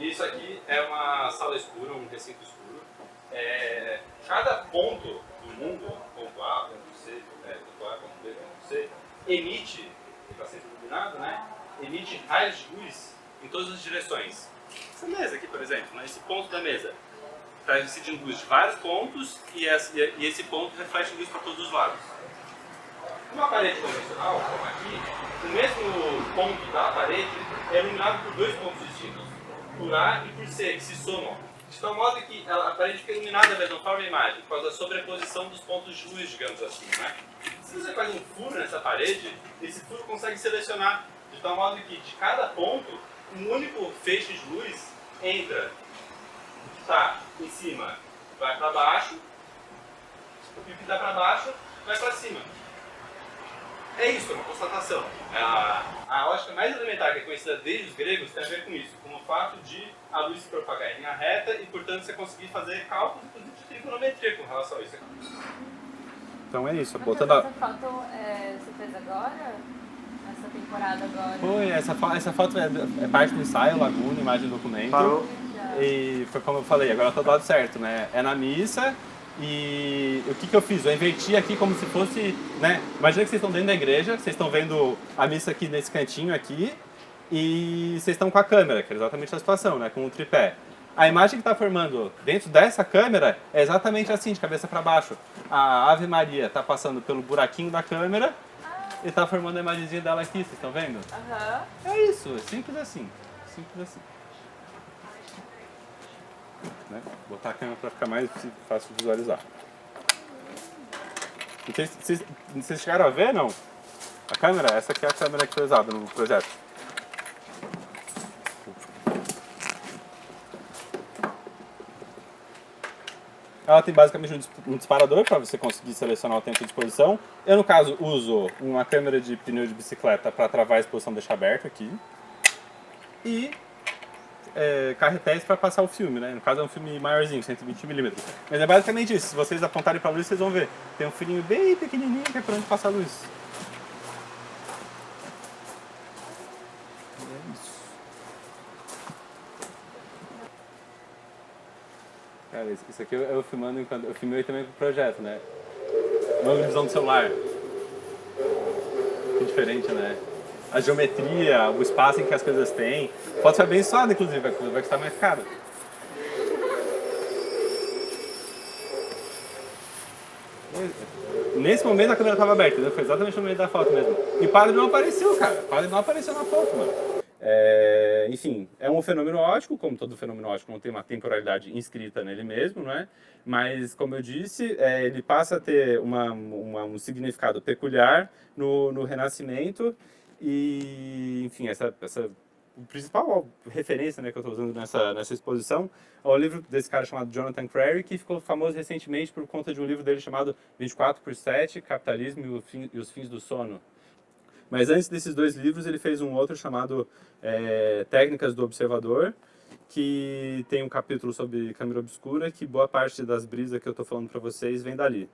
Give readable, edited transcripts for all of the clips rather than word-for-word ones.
Isso aqui é uma sala escura, um recinto escuro. Cada ponto do mundo, ponto A, ponto C, ponto A, ponto B, ponto C, emite, está sempre iluminado, né? Emite raios de luz em todas as direções. Essa mesa aqui, por exemplo, né? Esse ponto da mesa está incidindo luz de vários pontos e esse ponto reflete luz para todos os lados. Numa parede convencional, como aqui, o mesmo ponto da parede é iluminado por dois pontos distintos, por A e por C, que se somam. De tal modo que a parede fica iluminada da mesma forma a imagem, por causa da sobreposição dos pontos de luz, digamos assim, né? Se você faz um furo nessa parede, esse furo consegue selecionar, de tal modo que de cada ponto, um único feixe de luz entra. O que está em cima vai para baixo, e o que está para baixo vai para cima. É isso, é uma constatação. A lógica mais elementar que é conhecida desde os gregos tem a ver com isso, com o fato de a luz se propagar em linha reta e, portanto, você conseguir fazer cálculos, inclusive de trigonometria com relação a isso. Então é isso, Mas botando essa foto você fez agora? Essa temporada agora? Foi, essa foto é parte do ensaio, Laguna, imagem do documento. Parou. E foi como eu falei, agora tá do lado certo, né? É na missa. E o que eu fiz? Eu inverti aqui como se fosse, né? Imagina que vocês estão dentro da igreja, vocês estão vendo a missa aqui nesse cantinho aqui, e vocês estão com a câmera, que é exatamente a situação, né? Com o tripé. A imagem que está formando dentro dessa câmera é exatamente assim, de cabeça para baixo. A Ave Maria está passando pelo buraquinho da câmera e está formando a imagenzinha dela aqui, vocês estão vendo? Aham. É isso, é simples assim. Simples assim. Né? Botar a câmera para ficar mais fácil de visualizar. Não sei se vocês chegaram a ver, não? A câmera, essa aqui é a câmera que foi usada no projeto. Ela tem basicamente um disparador para você conseguir selecionar o tempo de exposição. Eu, no caso, uso uma câmera de pneu de bicicleta para travar a exposição e deixar aberto aqui. E carretéis para passar o filme, né? No caso é um filme maiorzinho, 120mm. Mas é basicamente isso. Se vocês apontarem para a luz, vocês vão ver. Tem um fininho bem pequenininho que é para onde passar a luz. É isso. Cara, isso aqui eu filmando enquanto... Eu filmei também pro projeto, né? Uma visão do celular. Que diferente, né? A geometria, o espaço em que as coisas têm. Pode ser abençoado, inclusive, vai custar mais caro. Nesse momento a câmera estava aberta, né? Foi exatamente no meio da foto mesmo. E o padre não apareceu, cara. O padre não apareceu na foto, mano. Enfim, é um fenômeno óptico, como todo fenômeno óptico não tem uma temporalidade inscrita nele mesmo, não é? Mas, como eu disse, ele passa a ter um significado peculiar no Renascimento e, enfim, a principal referência, né, que eu estou usando nessa exposição é o livro desse cara chamado Jonathan Crary, que ficou famoso recentemente por conta de um livro dele chamado 24/7, Capitalismo e os Fins do Sono. Mas antes desses dois livros, ele fez um outro chamado Técnicas do Observador, que tem um capítulo sobre câmera obscura, que boa parte das brisas que eu estou falando para vocês vem dali.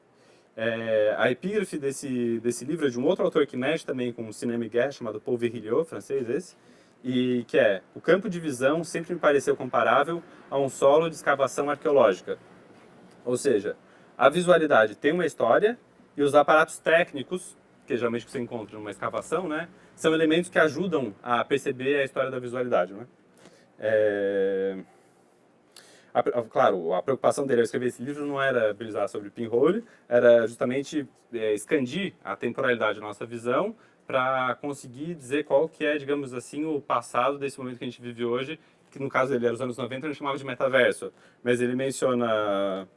A epígrafe desse livro é de um outro autor que mexe também com cinema e guerra, chamado Paul Virilio, francês esse, e que é: o campo de visão sempre me pareceu comparável a um solo de escavação arqueológica. Ou seja, a visualidade tem uma história e os aparatos técnicos, que geralmente você encontra numa escavação, né, são elementos que ajudam a perceber a história da visualidade, né? Claro, a preocupação dele ao escrever esse livro não era brisar sobre pinhole, era justamente expandir a temporalidade da nossa visão para conseguir dizer qual que é, digamos assim, o passado desse momento que a gente vive hoje, que no caso ele era os anos 90, ele chamava de metaverso, mas ele menciona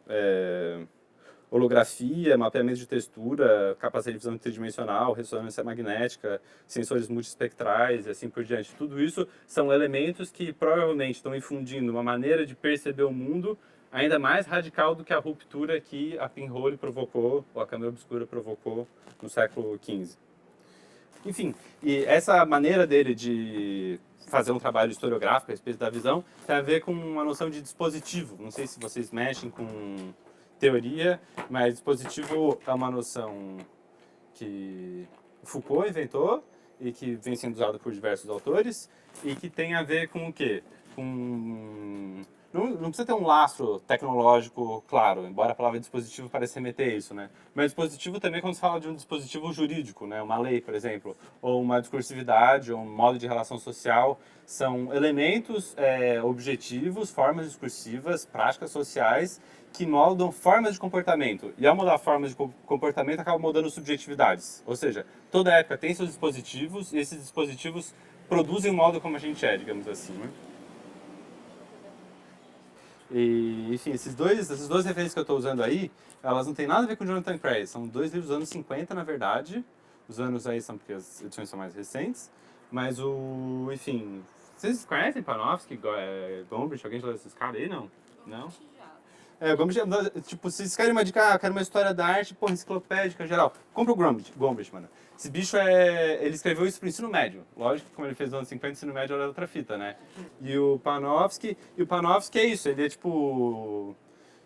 holografia, mapeamento de textura, capacidade de visão tridimensional, ressonância magnética, sensores multiespectrais e assim por diante. Tudo isso são elementos que provavelmente estão infundindo uma maneira de perceber o mundo ainda mais radical do que a ruptura que a pinhole provocou, ou a câmera obscura provocou no século XV. Enfim, e essa maneira dele de fazer um trabalho historiográfico a respeito da visão tem a ver com uma noção de dispositivo. Não sei se vocês mexem com teoria, mas dispositivo é uma noção que Foucault inventou e que vem sendo usada por diversos autores e que tem a ver com o quê? com... Não precisa ter um lastro tecnológico claro, embora a palavra dispositivo pareça remeter a isso, né? Mas dispositivo também quando se fala de um dispositivo jurídico, né? Uma lei, por exemplo, ou uma discursividade, ou um modo de relação social, são elementos objetivos, formas discursivas, práticas sociais, que moldam formas de comportamento. E ao mudar formas de comportamento, acaba mudando subjetividades. Ou seja, toda época tem seus dispositivos, e esses dispositivos produzem o modo como a gente é, digamos assim, né? E, enfim, essas duas referências que eu estou usando aí, elas não têm nada a ver com Jonathan Pryce. São dois livros dos anos 50, na verdade. Os anos aí são porque as edições são mais recentes. Mas enfim... Vocês conhecem Panofsky, Gombrich? Alguém já leu esses caras aí, não? Não? Gombrich, tipo, se vocês querem uma dica, quero uma história da arte, porra, enciclopédica, geral. Compra o Gombrich, mano. Esse bicho ele escreveu isso pro ensino médio. Lógico que como ele fez nos anos 50, ensino médio era outra fita, né? E o Panofsky é isso, ele é tipo...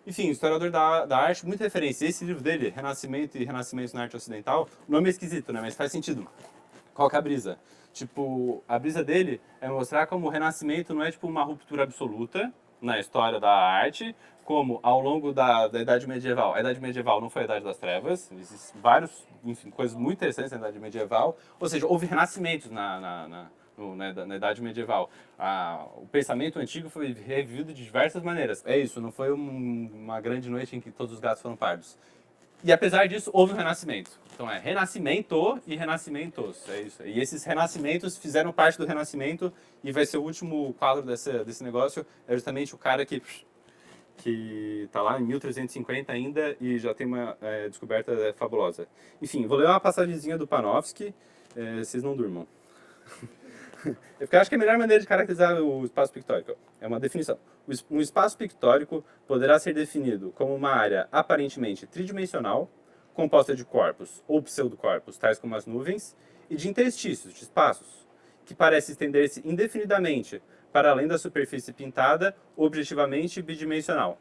Enfim, historiador da arte, muita referência. Esse livro dele, Renascimento e Renascimento na Arte Ocidental, o nome é esquisito, né? Mas faz sentido. Qual que é a brisa? Tipo, a brisa dele é mostrar como o Renascimento não é tipo uma ruptura absoluta na história da arte, como ao longo da Idade Medieval. A Idade Medieval não foi a Idade das Trevas, existem várias, enfim, coisas muito interessantes na Idade Medieval, ou seja, houve renascimentos na Idade Medieval. O pensamento antigo foi revivido de diversas maneiras. É isso, não foi uma grande noite em que todos os gatos foram pardos. E apesar disso, houve um renascimento. Então é renascimento e renascimentos, é isso. E esses renascimentos fizeram parte do renascimento e vai ser o último quadro desse negócio, é justamente o cara que tá lá em 1350 ainda e já tem uma descoberta fabulosa. Enfim, vou ler uma passagemzinha do Panofsky, vocês não durmam. Eu acho que é a melhor maneira de caracterizar o espaço pictórico é uma definição. Um espaço pictórico poderá ser definido como uma área aparentemente tridimensional, composta de corpos ou pseudocorpos, tais como as nuvens, e de interstícios, de espaços, que parece estender-se indefinidamente para além da superfície pintada, objetivamente bidimensional.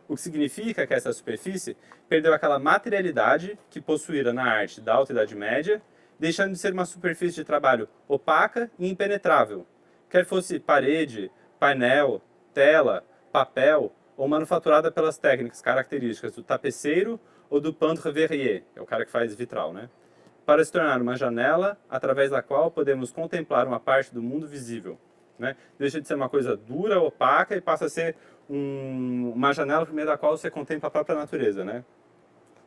O que significa que essa superfície perdeu aquela materialidade que possuíra na arte da Alta Idade Média, deixando de ser uma superfície de trabalho opaca e impenetrável, quer fosse parede, painel, tela, papel ou manufaturada pelas técnicas características do tapeceiro ou do peintre verrier, é o cara que faz vitral, né? Para se tornar uma janela através da qual podemos contemplar uma parte do mundo visível, né? Deixa de ser uma coisa dura, opaca e passa a ser uma janela por meio da qual você contempla a própria natureza, né?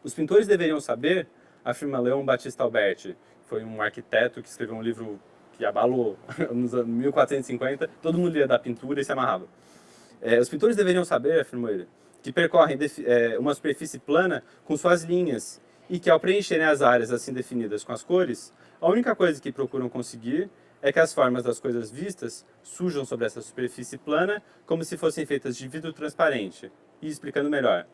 Os pintores deveriam saber, afirma Leon Battista Alberti, foi um arquiteto que escreveu um livro que abalou nos anos 1450, todo mundo lia da pintura e se amarrava. Os pintores deveriam saber, afirmou ele, que percorrem uma superfície plana com suas linhas e que ao preencherem as áreas assim definidas com as cores, a única coisa que procuram conseguir é que as formas das coisas vistas surjam sobre essa superfície plana como se fossem feitas de vidro transparente. E explicando melhor,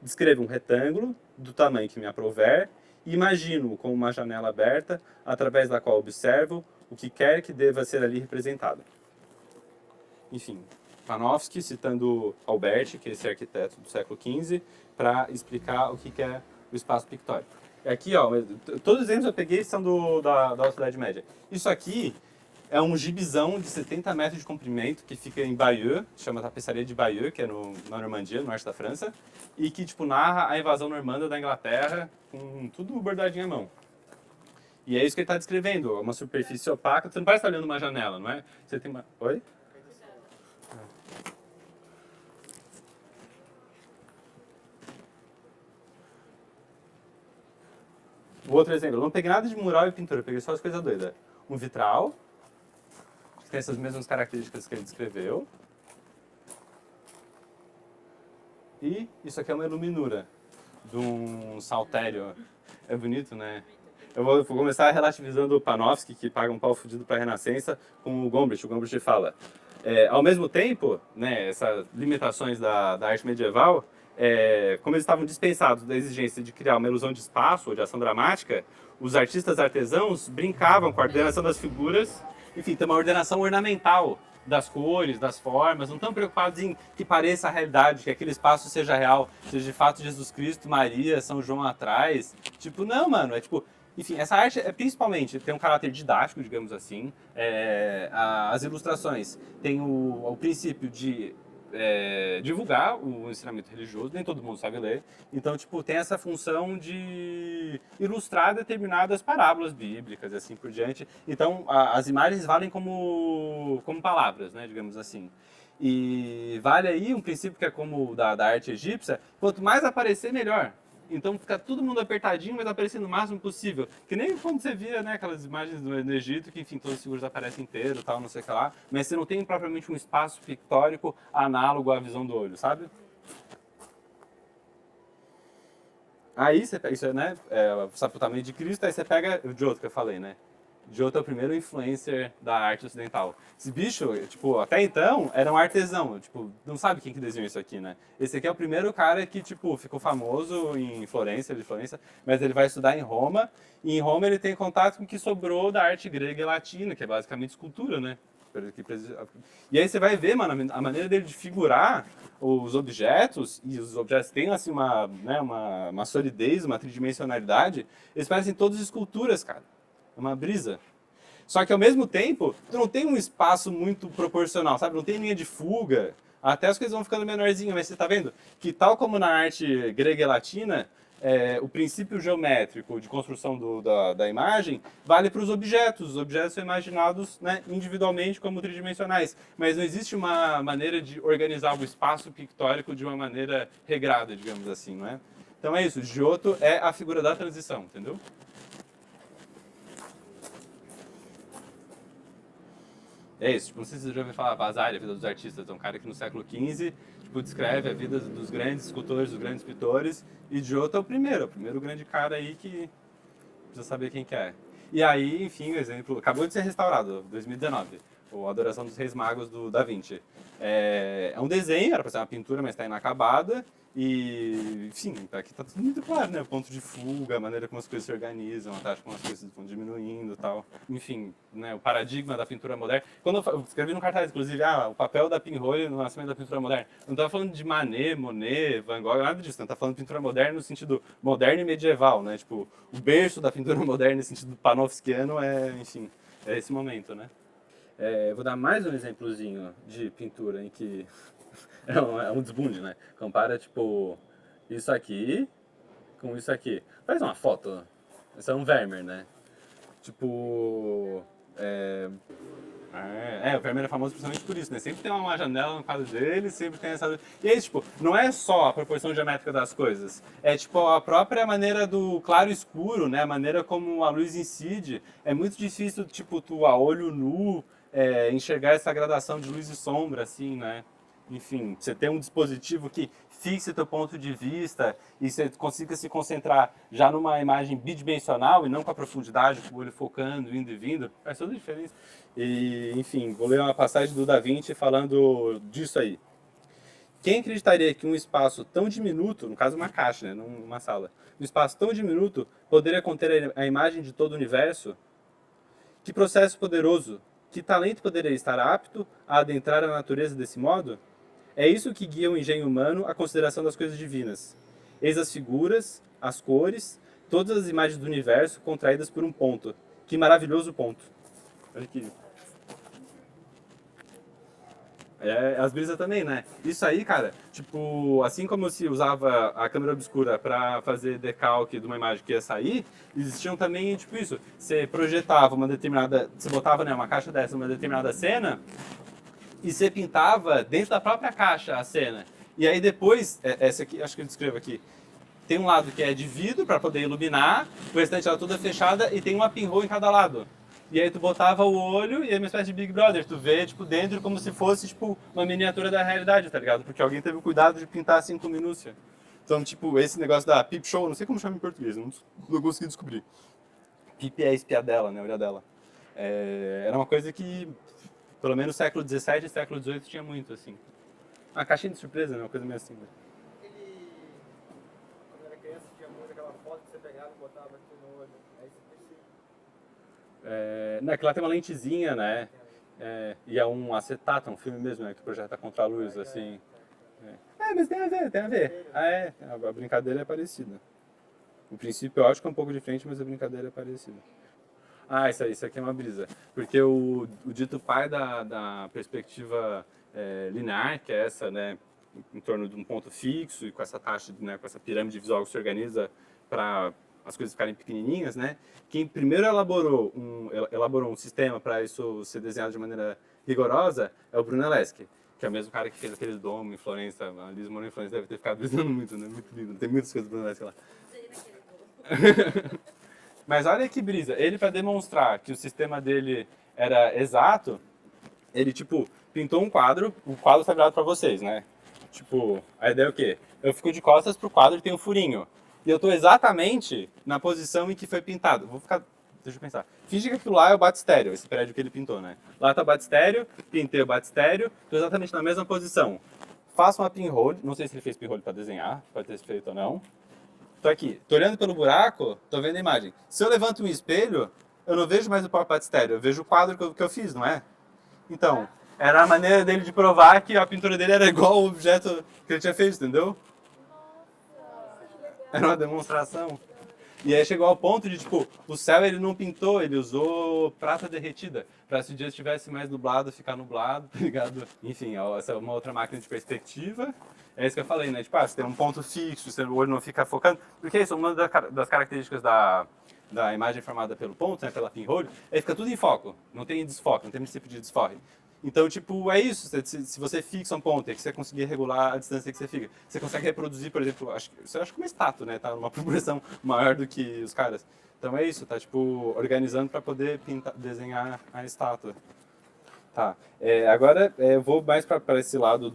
descrevo um retângulo do tamanho que me aprouver e imagino-o como uma janela aberta através da qual observo o que quer que deva ser ali representado. Enfim, Panofsky citando Alberti, que é esse arquiteto do século XV, para explicar o que é o espaço pictórico. E aqui, ó, todos os exemplos que eu peguei são da Alta Idade Média. Isso aqui é um gibizão de 70 metros de comprimento que fica em Bayeux, chama Tapeçaria de Bayeux, que é na Normandia, no norte da França, e que tipo, narra a invasão normanda da Inglaterra com tudo bordadinho à mão. E é isso que ele está descrevendo, uma superfície opaca. Você não parece estar olhando uma janela, não é? Você tem uma... Oi? O outro exemplo, eu não peguei nada de mural e pintura, eu peguei só as coisas doidas. Um vitral, que tem essas mesmas características que ele descreveu. E isso aqui é uma iluminura de um saltério. É bonito, né? Eu vou começar relativizando o Panofsky, que paga um pau fudido para a Renascença, com o Gombrich. O Gombrich fala, ao mesmo tempo, né, essas limitações da arte medieval, como eles estavam dispensados da exigência de criar uma ilusão de espaço ou de ação dramática, os artistas artesãos brincavam com a ordenação das figuras, enfim, tem uma ordenação ornamental das cores, das formas, não estão preocupados em que pareça a realidade, que aquele espaço seja real, seja de fato Jesus Cristo, Maria, São João atrás. Tipo, não, mano, é tipo, Enfim, essa arte é principalmente tem um caráter didático, digamos assim. As ilustrações têm o princípio de divulgar o ensinamento religioso, nem todo mundo sabe ler. Então, tipo, tem essa função de ilustrar determinadas parábolas bíblicas e assim por diante. Então, as imagens valem como palavras, né, digamos assim. E vale aí um princípio que é como o da arte egípcia, quanto mais aparecer, melhor. Então fica todo mundo apertadinho, mas aparecendo o máximo possível. Que nem quando você via, né, aquelas imagens no Egito, que enfim, todas as figuras aparecem inteiras, tal, não sei o que lá, mas você não tem propriamente um espaço pictórico análogo à visão do olho, sabe? Aí você pega, isso é, né, o sepultamento de Cristo, aí você pega o Giotto que eu falei, né? Giotto é o primeiro influencer da arte ocidental. Esse bicho, tipo, até então, era um artesão, tipo, não sabe quem que desenhou isso aqui, né? Esse aqui é o primeiro cara que, tipo, ficou famoso em Florença, mas ele vai estudar em Roma, e em Roma ele tem contato com o que sobrou da arte grega e latina, que é basicamente escultura, né? E aí você vai ver, mano, a maneira dele de figurar os objetos, e os objetos têm, assim, uma solidez, uma tridimensionalidade, eles parecem todas esculturas, cara. É uma brisa. Só que ao mesmo tempo, tu não tem um espaço muito proporcional, sabe? Não tem linha de fuga. Até as coisas vão ficando menorzinhas, mas você tá vendo que tal como na arte grega e latina, o princípio geométrico de construção da imagem vale para os objetos. Os objetos são imaginados, né, individualmente como tridimensionais, mas não existe uma maneira de organizar o espaço pictórico de uma maneira regrada, digamos assim, não é? Então é isso, Giotto é a figura da transição, entendeu? É isso, tipo, não sei se você já ouviu falar Vasari, a vida dos artistas, é um cara que no século XV tipo, descreve a vida dos grandes escultores, dos grandes pintores, e Giotto é o primeiro grande cara aí que precisa saber quem que é. E aí, enfim, o exemplo, acabou de ser restaurado, 2019, o Adoração dos Reis Magos do Da Vinci. É um desenho, era para ser uma pintura, mas está inacabada, e, enfim, aqui tá tudo muito claro, né? O ponto de fuga, a maneira como as coisas se organizam, a taxa como as coisas vão diminuindo e tal. Enfim, né? O paradigma da pintura moderna. Quando eu escrevi no cartaz, inclusive, o papel da Pinrolho no nascimento da pintura moderna. Não estava falando de Manet, Monet, Van Gogh, nada disso. Não estava falando de pintura moderna no sentido moderno e medieval, né? Tipo, o berço da pintura moderna no sentido panofskiano enfim, é esse momento, né? Vou dar mais um exemplozinho de pintura em que é um desbunde, né? Compara, tipo, isso aqui com isso aqui. Faz uma foto. Isso é um Vermeer, né? Tipo... o Vermeer é famoso principalmente por isso, né? Sempre tem uma janela no quadro dele, sempre tem essa... E aí, tipo, não é só a proporção geométrica das coisas. É, tipo, a própria maneira do claro e escuro, né? A maneira como a luz incide. É muito difícil, tipo, tu a olho nu enxergar essa gradação de luz e sombra, assim, né? Enfim, você tem um dispositivo que fixe teu ponto de vista e você consiga se concentrar já numa imagem bidimensional e não com a profundidade, com o olho focando, indo e vindo, faz toda a diferença. E, enfim, vou ler uma passagem do Da Vinci falando disso aí. Quem acreditaria que um espaço tão diminuto, no caso uma caixa, né, não uma sala, um espaço tão diminuto poderia conter a imagem de todo o universo? Que processo poderoso, que talento poderia estar apto a adentrar a natureza desse modo? É isso que guia o engenho humano à consideração das coisas divinas. Eis as figuras, as cores, todas as imagens do universo contraídas por um ponto. Que maravilhoso ponto. Olha aqui. As brisas também, né? Isso aí, cara, tipo, assim como se usava a câmera obscura para fazer decalque de uma imagem que ia sair, existiam também, tipo isso, você projetava uma determinada, você botava, né, uma caixa dessa, uma determinada cena, e você pintava dentro da própria caixa a cena. E aí depois, essa aqui, acho que eu descrevo aqui, tem um lado que é de vidro para poder iluminar, o restante ela toda fechada e tem uma pinhole em cada lado. E aí tu botava o olho e é uma espécie de Big Brother, tu vê, tipo, dentro como se fosse, tipo, uma miniatura da realidade, tá ligado? Porque alguém teve o cuidado de pintar assim com minúcia. Então, tipo, esse negócio da peep show, não sei como chama em português, não consegui descobrir. Peep é a espiadela, né, a olhadela. Era uma coisa que, pelo menos no século XVII e século XVIII tinha muito, assim. Uma caixinha de surpresa, né, uma coisa meio assim, né? Quando era criança, tinha muito aquela foto que você pegava e botava aqui no olho. Aí você Né, que lá tem uma lentezinha, né? E é um acetato, é um filme mesmo, né? Que projeta contra a luz, assim. Mas tem a ver, tem a ver. A brincadeira é parecida. O princípio eu acho que é um pouco diferente, mas a brincadeira é parecida. Ah, isso aqui é uma brisa. Porque o dito pai da perspectiva linear, que é essa, né, em torno de um ponto fixo e com essa taxa, né, com essa pirâmide visual que se organiza para as coisas ficarem pequenininhas, né? Quem primeiro elaborou um sistema para isso ser desenhado de maneira rigorosa é o Brunelleschi, que é o mesmo cara que fez aquele domo em Florença. A Liz morou em Florença, deve ter ficado brisando muito, né? Muito lindo. Tem muitas coisas do Brunelleschi lá. Mas olha que brisa, ele para demonstrar que o sistema dele era exato, ele tipo pintou um quadro, o quadro tá virado para vocês, né? Tipo, a ideia é o quê? Eu fico de costas pro quadro e tem um furinho. E eu tô exatamente na posição em que foi pintado. Vou ficar, deixa eu pensar. Finge que aquilo lá é o batistério, esse prédio que ele pintou, né? Lá tá o batistério, pintei o batistério, tô exatamente na mesma posição. Faço uma pinhole, não sei se ele fez pinhole para desenhar, pode ter feito ou não. Tô aqui, tô olhando pelo buraco, tô vendo a imagem. Se eu levanto um espelho, eu não vejo mais o próprio batistério, eu vejo o quadro que eu fiz, não é? Então, era a maneira dele de provar que a pintura dele era igual ao objeto que ele tinha feito, entendeu? Era uma demonstração. E aí chegou ao ponto de, tipo, o céu ele não pintou, ele usou prata derretida. Pra se o dia estivesse mais nublado, ficar nublado, tá ligado? Enfim, ó, essa é uma outra máquina de perspectiva. É isso que eu falei, né? Tipo, você tem um ponto fixo, o olho não fica focando. Porque isso, uma das características da imagem formada pelo ponto, né, pela pinhole, é que fica tudo em foco. Não tem desfoque, não tem princípio de desfoque. Então, tipo, é isso. Se você fixa um ponto e que você conseguir regular a distância que você fica, você consegue reproduzir, por exemplo, você acha que uma estátua, né? Tá numa proporção maior do que os caras. Então é isso, tá, tipo, organizando para poder desenhar a estátua. Tá. Agora eu vou mais para esse lado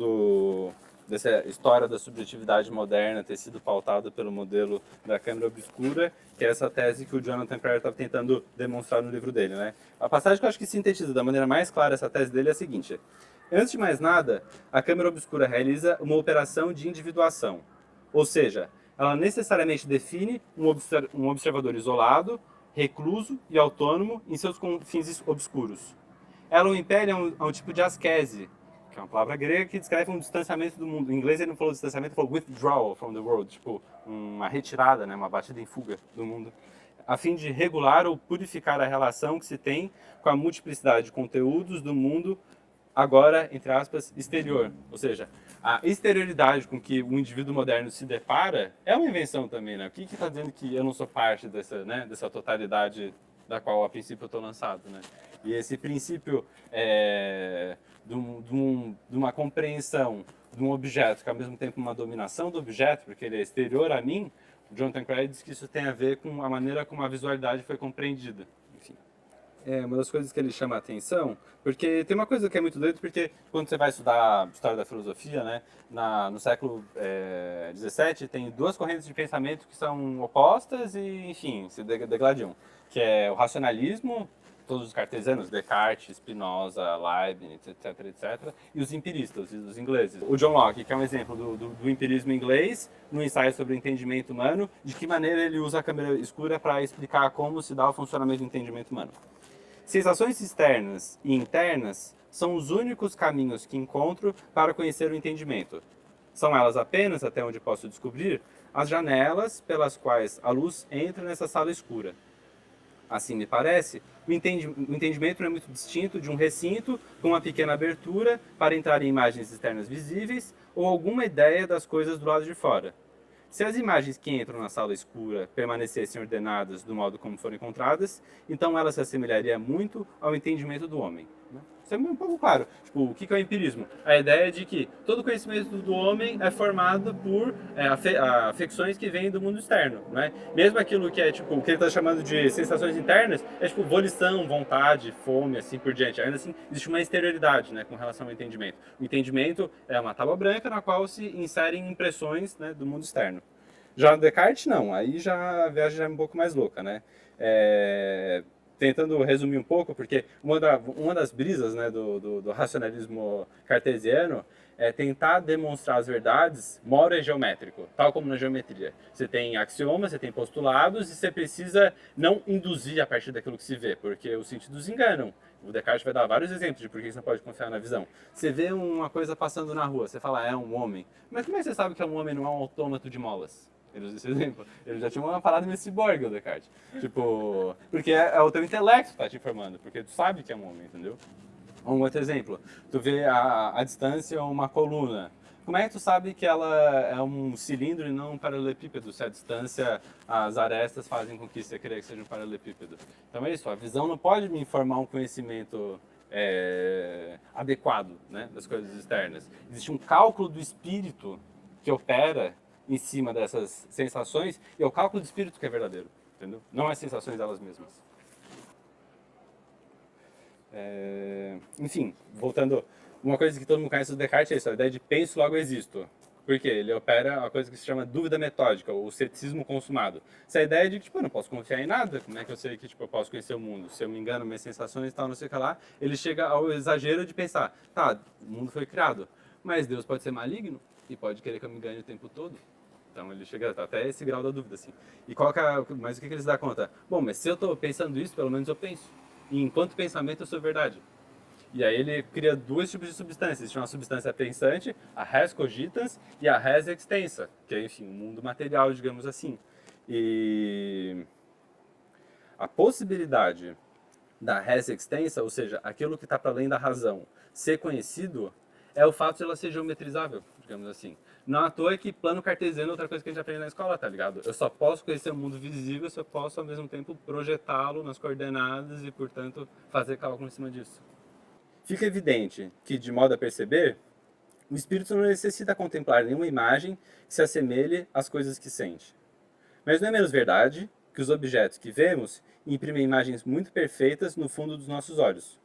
dessa história da subjetividade moderna ter sido pautada pelo modelo da câmera obscura, que é essa tese que o Jonathan Pérez estava tentando demonstrar no livro dele, né? A passagem que eu acho que sintetiza da maneira mais clara essa tese dele é a seguinte: antes de mais nada, a câmera obscura realiza uma operação de individuação, ou seja, ela necessariamente define um observador isolado, recluso e autônomo em seus confins obscuros. Ela o impele a um tipo de ascese, que é uma palavra grega que descreve um distanciamento do mundo. Em inglês ele não falou distanciamento, ele falou withdrawal from the world, tipo uma retirada, né, uma batida em fuga do mundo, a fim de regular ou purificar a relação que se tem com a multiplicidade de conteúdos do mundo agora, entre aspas, exterior. Ou seja, a exterioridade com que o indivíduo moderno se depara é uma invenção também, né? O que está dizendo que eu não sou parte dessa totalidade da qual a princípio eu estou lançado, né? E esse princípio de uma compreensão de um objeto que ao mesmo tempo uma dominação do objeto, porque ele é exterior a mim, o Jonathan Pérez diz que isso tem a ver com a maneira como a visualidade foi compreendida. Enfim. É uma das coisas que ele chama a atenção, porque tem uma coisa que é muito doida, porque quando você vai estudar história da filosofia, né, no século XVII, tem duas correntes de pensamento que são opostas e, enfim, se degladiam, que é o racionalismo, todos os cartesianos, Descartes, Spinoza, Leibniz, etc., e os empiristas, os ingleses. O John Locke, que é um exemplo do empirismo inglês, no ensaio sobre o entendimento humano, de que maneira ele usa a câmera escura para explicar como se dá o funcionamento do entendimento humano. Sensações externas e internas são os únicos caminhos que encontro para conhecer o entendimento. São elas apenas, até onde posso descobrir, as janelas pelas quais a luz entra nessa sala escura. Assim me parece, o entendimento não é muito distinto de um recinto com uma pequena abertura para entrar em imagens externas visíveis ou alguma ideia das coisas do lado de fora. Se as imagens que entram na sala escura permanecessem ordenadas do modo como foram encontradas, então elas se assemelhariam muito ao entendimento do homem. Isso é um pouco claro. Tipo, o que é o empirismo? A ideia de que todo conhecimento do homem é formado por afecções que vêm do mundo externo. Né? Mesmo aquilo que é, tipo, o que ele está chamando de sensações internas, é tipo volição, vontade, fome, assim por diante. Ainda assim, existe uma exterioridade, né, com relação ao entendimento. O entendimento é uma tábua branca na qual se inserem impressões, né, do mundo externo. Já no Descartes, não. Aí já a viagem já é um pouco mais louca, né? Tentando resumir um pouco, porque uma das brisas, né, do racionalismo cartesiano é tentar demonstrar as verdades moro e geométrico, tal como na geometria. Você tem axiomas, você tem postulados e você precisa não induzir a partir daquilo que se vê, porque os sentidos enganam. O Descartes vai dar vários exemplos de por que você não pode confiar na visão. Você vê uma coisa passando na rua, você fala, é um homem. Mas como é que você sabe que é um homem, não é um autômato de molas? Ele usa esse exemplo. Ele já tinha uma parada meio ciborgue, o Descartes. Tipo, porque é o teu intelecto que tá te informando, porque tu sabe que é um homem, entendeu? Um outro exemplo, tu vê a distância uma coluna. Como é que tu sabe que ela é um cilindro e não um paralelepípedo, se a distância, as arestas fazem com que você creia que seja um paralelepípedo? Então é isso, a visão não pode me informar um conhecimento adequado, né, das coisas externas. Existe um cálculo do espírito que opera em cima dessas sensações e é o cálculo do espírito que é verdadeiro, entendeu? Não as sensações delas mesmas. Enfim, voltando, uma coisa que todo mundo conhece do Descartes é isso, a ideia de penso, logo existo. Por quê? Ele opera uma coisa que se chama dúvida metódica, ou ceticismo consumado. Essa é a ideia de que, tipo, eu não posso confiar em nada, como é que eu sei que, tipo, eu posso conhecer o mundo? Se eu me engano, minhas sensações e tal, não sei o que lá, ele chega ao exagero de pensar, tá, o mundo foi criado, mas Deus pode ser maligno e pode querer que eu me engane o tempo todo. Então ele chega até esse grau da dúvida, assim. E mas o que eles dão conta? Bom, mas se eu estou pensando isso, pelo menos eu penso. E enquanto pensamento eu sou verdade. E aí ele cria dois tipos de substâncias. Existe uma substância pensante, a res cogitans, e a res extensa, que é, enfim, o mundo material, digamos assim. E a possibilidade da res extensa, ou seja, aquilo que está para além da razão, ser conhecido, é o fato de ela ser geometrizável, digamos assim. Não à toa que plano cartesiano é outra coisa que a gente aprende na escola, tá ligado? Eu só posso conhecer o mundo visível se eu posso, ao mesmo tempo, projetá-lo nas coordenadas e, portanto, fazer cálculo em cima disso. Fica evidente que, de modo a perceber, o espírito não necessita contemplar nenhuma imagem que se assemelhe às coisas que sente. Mas não é menos verdade que os objetos que vemos imprimem imagens muito perfeitas no fundo dos nossos olhos.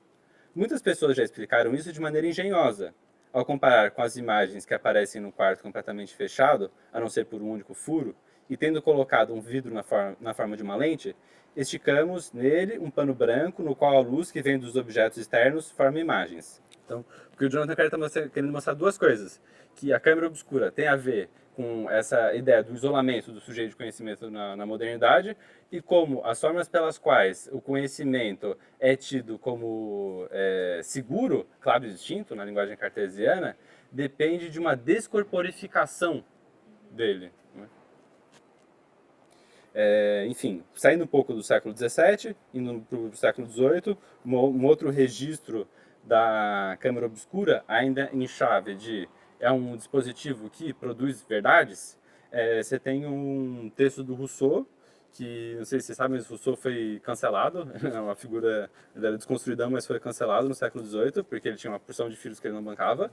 Muitas pessoas já explicaram isso de maneira engenhosa, ao comparar com as imagens que aparecem num quarto completamente fechado, a não ser por um único furo, e tendo colocado um vidro na forma de uma lente, esticamos nele um pano branco no qual a luz que vem dos objetos externos forma imagens. Então, o que o Jonathan Carter está querendo mostrar duas coisas, que a câmera obscura tem a ver com essa ideia do isolamento do sujeito de conhecimento na modernidade e como as formas pelas quais o conhecimento é tido como seguro, claro e distinto na linguagem cartesiana, depende de uma descorporificação dele. Né? Enfim, saindo um pouco do século XVII, indo para o século XVIII, um outro registro da câmera obscura, ainda em chave de é um dispositivo que produz verdades, você tem um texto do Rousseau, que não sei se vocês sabem, mas Rousseau foi cancelado, é uma figura, ele era desconstruidão, mas foi cancelado no século XVIII, porque ele tinha uma porção de filhos que ele não bancava,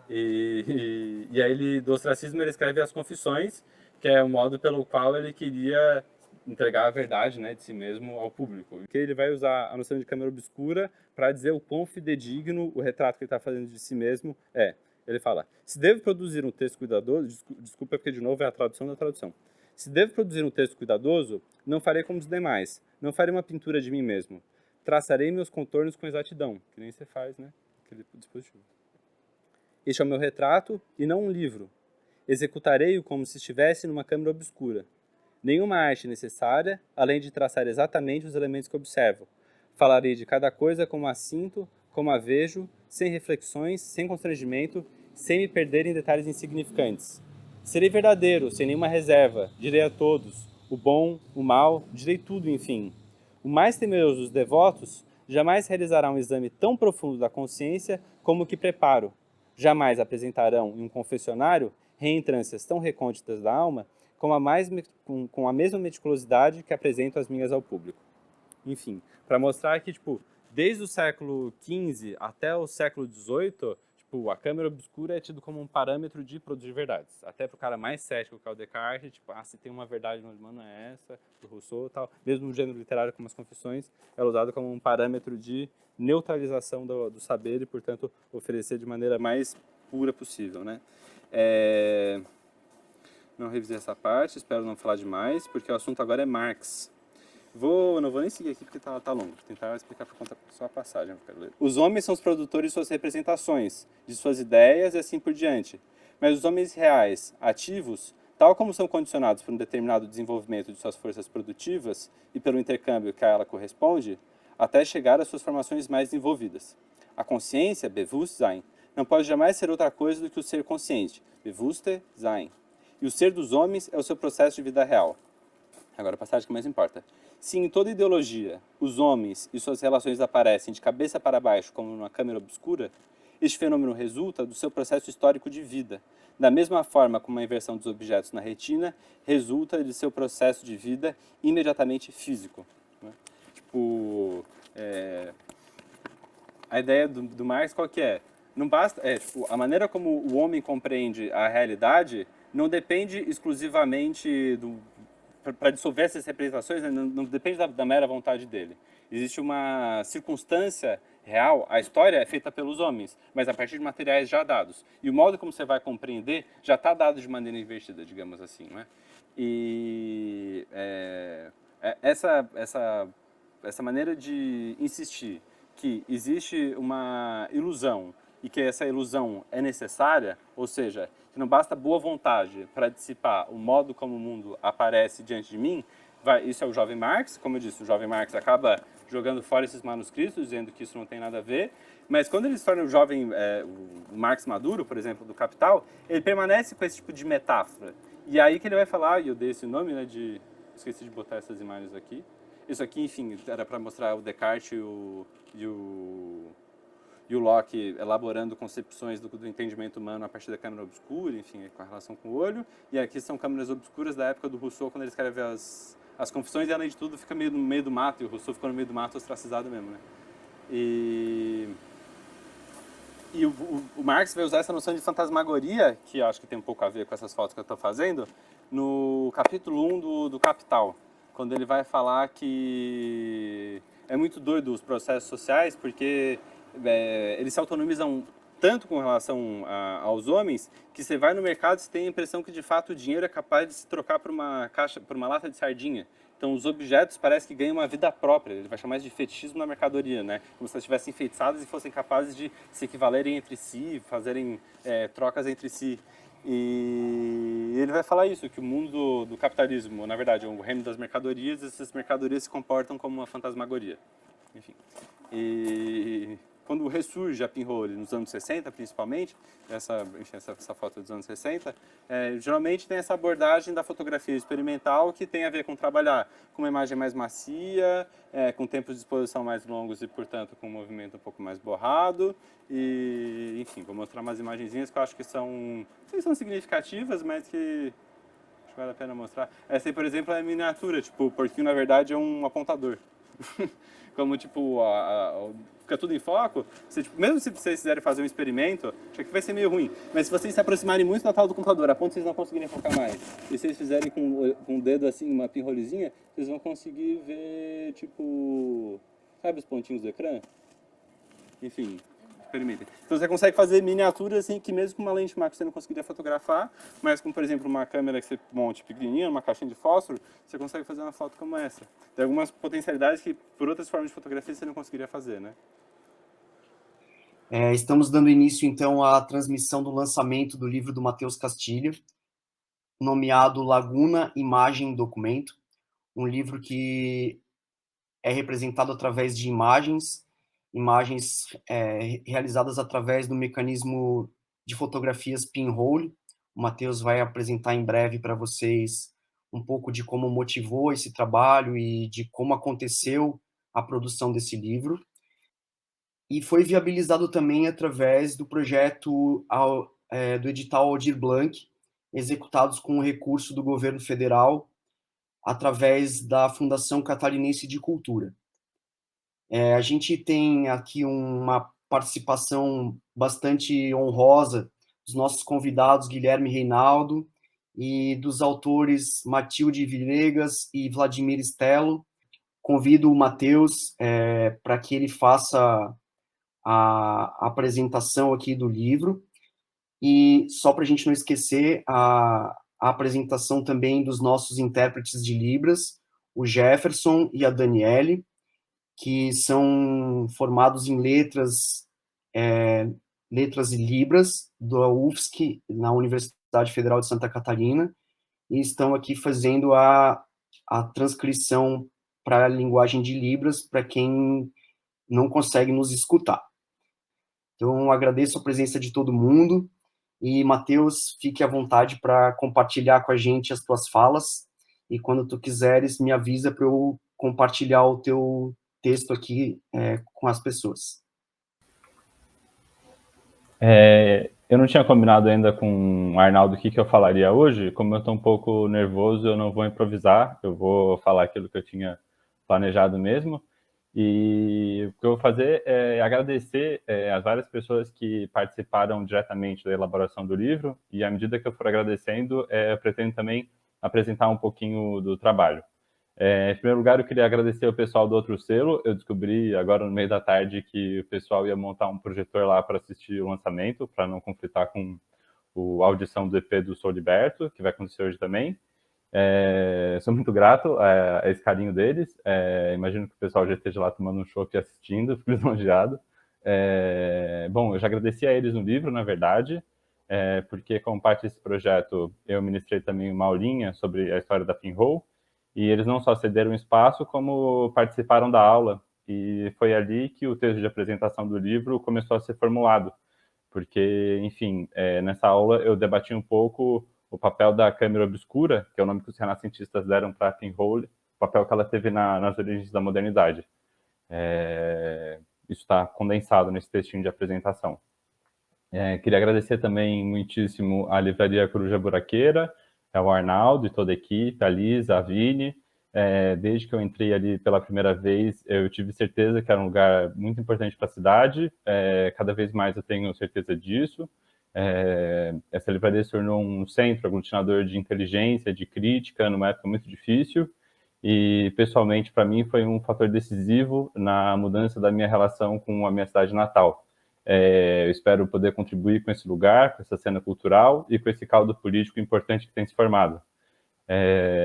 e aí ele, do ostracismo ele escreve as Confissões, que é o modo pelo qual ele queria entregar a verdade, né, de si mesmo ao público. Que ele vai usar a noção de câmera obscura para dizer o quão fidedigno o retrato que ele está fazendo de si mesmo é. Ele fala, se devo produzir um texto cuidadoso, desculpa porque de novo é a tradução da tradução. Se devo produzir um texto cuidadoso, não farei como os demais, não farei uma pintura de mim mesmo. Traçarei meus contornos com exatidão, que nem você faz, né, aquele dispositivo. Este é o meu retrato e não um livro. Executarei-o como se estivesse numa câmera obscura. Nenhuma arte necessária, além de traçar exatamente os elementos que observo. Falarei de cada coisa como a sinto, como a vejo, sem reflexões, sem constrangimento, sem me perder em detalhes insignificantes. Serei verdadeiro, sem nenhuma reserva, direi a todos, o bom, o mal, direi tudo, enfim. O mais temeroso dos devotos jamais realizará um exame tão profundo da consciência como o que preparo. Jamais apresentarão em um confessionário reentrâncias tão recônditas da alma com a mesma meticulosidade que apresento as minhas ao público. Enfim, para mostrar que, tipo, desde o século XV até o século XVIII, tipo, a câmera obscura é tido como um parâmetro de produzir verdades. Até para o cara mais cético, que é o Descartes, tipo, se tem uma verdade no humano é essa, do Rousseau e tal. Mesmo no gênero literário, como as Confissões, é usado como um parâmetro de neutralização do saber e, portanto, oferecer de maneira mais pura possível, né? Não revisei essa parte, espero não falar demais, porque o assunto agora é Marx. Não vou nem seguir aqui porque tá longo. Vou tentar explicar por conta só a passagem. Os homens são os produtores de suas representações, de suas ideias e assim por diante. Mas os homens reais, ativos, tal como são condicionados por um determinado desenvolvimento de suas forças produtivas e pelo intercâmbio que a ela corresponde, até chegar às suas formações mais desenvolvidas. A consciência, Bewusstsein, não pode jamais ser outra coisa do que o ser consciente, Bewusstsein. e o ser dos homens é o seu processo de vida real. Agora a passagem que mais importa. Se em toda ideologia os homens e suas relações aparecem de cabeça para baixo como numa câmera obscura, este fenômeno resulta do seu processo histórico de vida, da mesma forma como a inversão dos objetos na retina resulta de seu processo de vida imediatamente físico. Né? Tipo, a ideia do Marx qual que é? Não basta, tipo, a maneira como o homem compreende a realidade não depende exclusivamente para dissolver essas representações, né? Não depende da mera vontade dele. Existe uma circunstância real, a história é feita pelos homens, mas a partir de materiais já dados. E o modo como você vai compreender já está dado de maneira invertida, digamos assim. Né? E essa maneira de insistir que existe uma ilusão e que essa ilusão é necessária, ou seja, que não basta boa vontade para dissipar o modo como o mundo aparece diante de mim, isso é o jovem Marx, como eu disse, o jovem Marx acaba jogando fora esses manuscritos, dizendo que isso não tem nada a ver, mas quando ele se torna o jovem, o Marx maduro, por exemplo, do Capital, ele permanece com esse tipo de metáfora. E aí que ele vai falar, e eu dei esse nome, né, esqueci de botar essas imagens aqui. Isso aqui, enfim, era para mostrar o Descartes e o Locke elaborando concepções do entendimento humano a partir da câmera obscura, enfim, com a relação com o olho. E aqui são câmeras obscuras da época do Rousseau, quando ele escreve as confissões, e além de tudo fica no meio do mato, e o Rousseau ficou no meio do mato ostracizado mesmo, né? E o Marx vai usar essa noção de fantasmagoria, que eu acho que tem um pouco a ver com essas fotos que eu estou fazendo, no capítulo 1 do Capital, quando ele vai falar que é muito doido os processos sociais, porque eles se autonomizam tanto com relação aos homens, que você vai no mercado e tem a impressão que de fato o dinheiro é capaz de se trocar por uma lata de sardinha. Então os objetos parece que ganham uma vida própria, ele vai chamar de fetichismo na mercadoria, né? Como se elas estivessem enfeitiçadas e fossem capazes de se equivalerem entre si, fazerem trocas entre si. E ele vai falar isso, que o mundo do capitalismo, na verdade, é o reino das mercadorias, e essas mercadorias se comportam como uma fantasmagoria. Enfim. E quando ressurge a pinhole nos anos 60, principalmente, essa foto dos anos 60, geralmente tem essa abordagem da fotografia experimental que tem a ver com trabalhar com uma imagem mais macia, com tempos de exposição mais longos e, portanto, com um movimento um pouco mais borrado. E, enfim, vou mostrar umas imagenzinhas que eu acho que não sei se são significativas, mas que acho que vale a pena mostrar. Essa aí, por exemplo, é a miniatura, tipo, o porquinho, na verdade, é um apontador. Como, tipo, fica tudo em foco, mesmo se vocês quiserem fazer um experimento, acho que vai ser meio ruim, mas se vocês se aproximarem muito da tela do computador, a ponto de vocês não conseguirem focar mais, e se vocês fizerem com o dedo assim, uma pinholezinha, vocês vão conseguir ver, tipo, sabe os pontinhos do ecrã? Enfim, experimentem. Então você consegue fazer miniaturas assim, que mesmo com uma lente macro você não conseguiria fotografar, mas com, por exemplo, uma câmera que você monte pequenininha, uma caixinha de fósforo, você consegue fazer uma foto como essa. Tem algumas potencialidades que por outras formas de fotografia você não conseguiria fazer, né? Estamos dando início, então, à transmissão do lançamento do livro do Matheus Castilho, nomeado Laguna, Imagem e Documento, um livro que é representado através de imagens realizadas através do mecanismo de fotografias pinhole. O Matheus vai apresentar em breve para vocês um pouco de como motivou esse trabalho e de como aconteceu a produção desse livro. E foi viabilizado também através do projeto do edital Aldir Blanc, executados com o recurso do governo federal através da Fundação Catarinense de Cultura. A gente tem aqui uma participação bastante honrosa dos nossos convidados Guilherme Reinaldo e dos autores Matilde Villegas e Vladimir Stelo. Convido o Matheus para que ele faça a apresentação aqui do livro. E só para a gente não esquecer, a apresentação também dos nossos intérpretes de Libras, o Jefferson e a Daniele, que são formados em letras e Libras da UFSC, na Universidade Federal de Santa Catarina, e estão aqui fazendo a transcrição para a linguagem de Libras, para quem não consegue nos escutar. Então, agradeço a presença de todo mundo E, Matheus, fique à vontade para compartilhar com a gente as tuas falas. E quando tu quiseres, me avisa para eu compartilhar o teu texto aqui com as pessoas. Eu não tinha combinado ainda com o Arnaldo o que eu falaria hoje. Como eu estou um pouco nervoso, eu não vou improvisar. Eu vou falar aquilo que eu tinha planejado mesmo. E o que eu vou fazer é agradecer as várias pessoas que participaram diretamente da elaboração do livro. E à medida que eu for agradecendo, eu pretendo também apresentar um pouquinho do trabalho. Em primeiro lugar, eu queria agradecer o pessoal do Outro Selo. Eu descobri agora no meio da tarde que o pessoal ia montar um projetor lá para assistir o lançamento, para não conflitar com a audição do EP do Sou Liberto, que vai acontecer hoje também. Sou muito grato a esse carinho deles. Imagino que o pessoal já esteja lá tomando um chopp e assistindo, fico lisonjeado. Bom, eu já agradeci a eles no livro, na verdade, porque como parte desse projeto eu ministrei também uma aulinha sobre a história da Pinhole, e eles não só cederam espaço, como participaram da aula. E foi ali que o texto de apresentação do livro começou a ser formulado. Porque, enfim, nessa aula eu debati um pouco o papel da câmera obscura, que é o nome que os renascentistas deram para a Pinhole, o papel que ela teve nas origens da modernidade. Isso está condensado nesse textinho de apresentação. Queria agradecer também muitíssimo à Livraria Coruja Buraqueira, ao Arnaldo e toda a equipe, a Lisa, a Vini. Desde que eu entrei ali pela primeira vez, eu tive certeza que era um lugar muito importante para a cidade. Cada vez mais eu tenho certeza disso. Essa livraria se tornou um centro aglutinador de inteligência, de crítica, numa época muito difícil. E, pessoalmente, para mim, foi um fator decisivo na mudança da minha relação com a minha cidade natal. Eu espero poder contribuir com esse lugar, com essa cena cultural e com esse caldo político importante que tem se formado.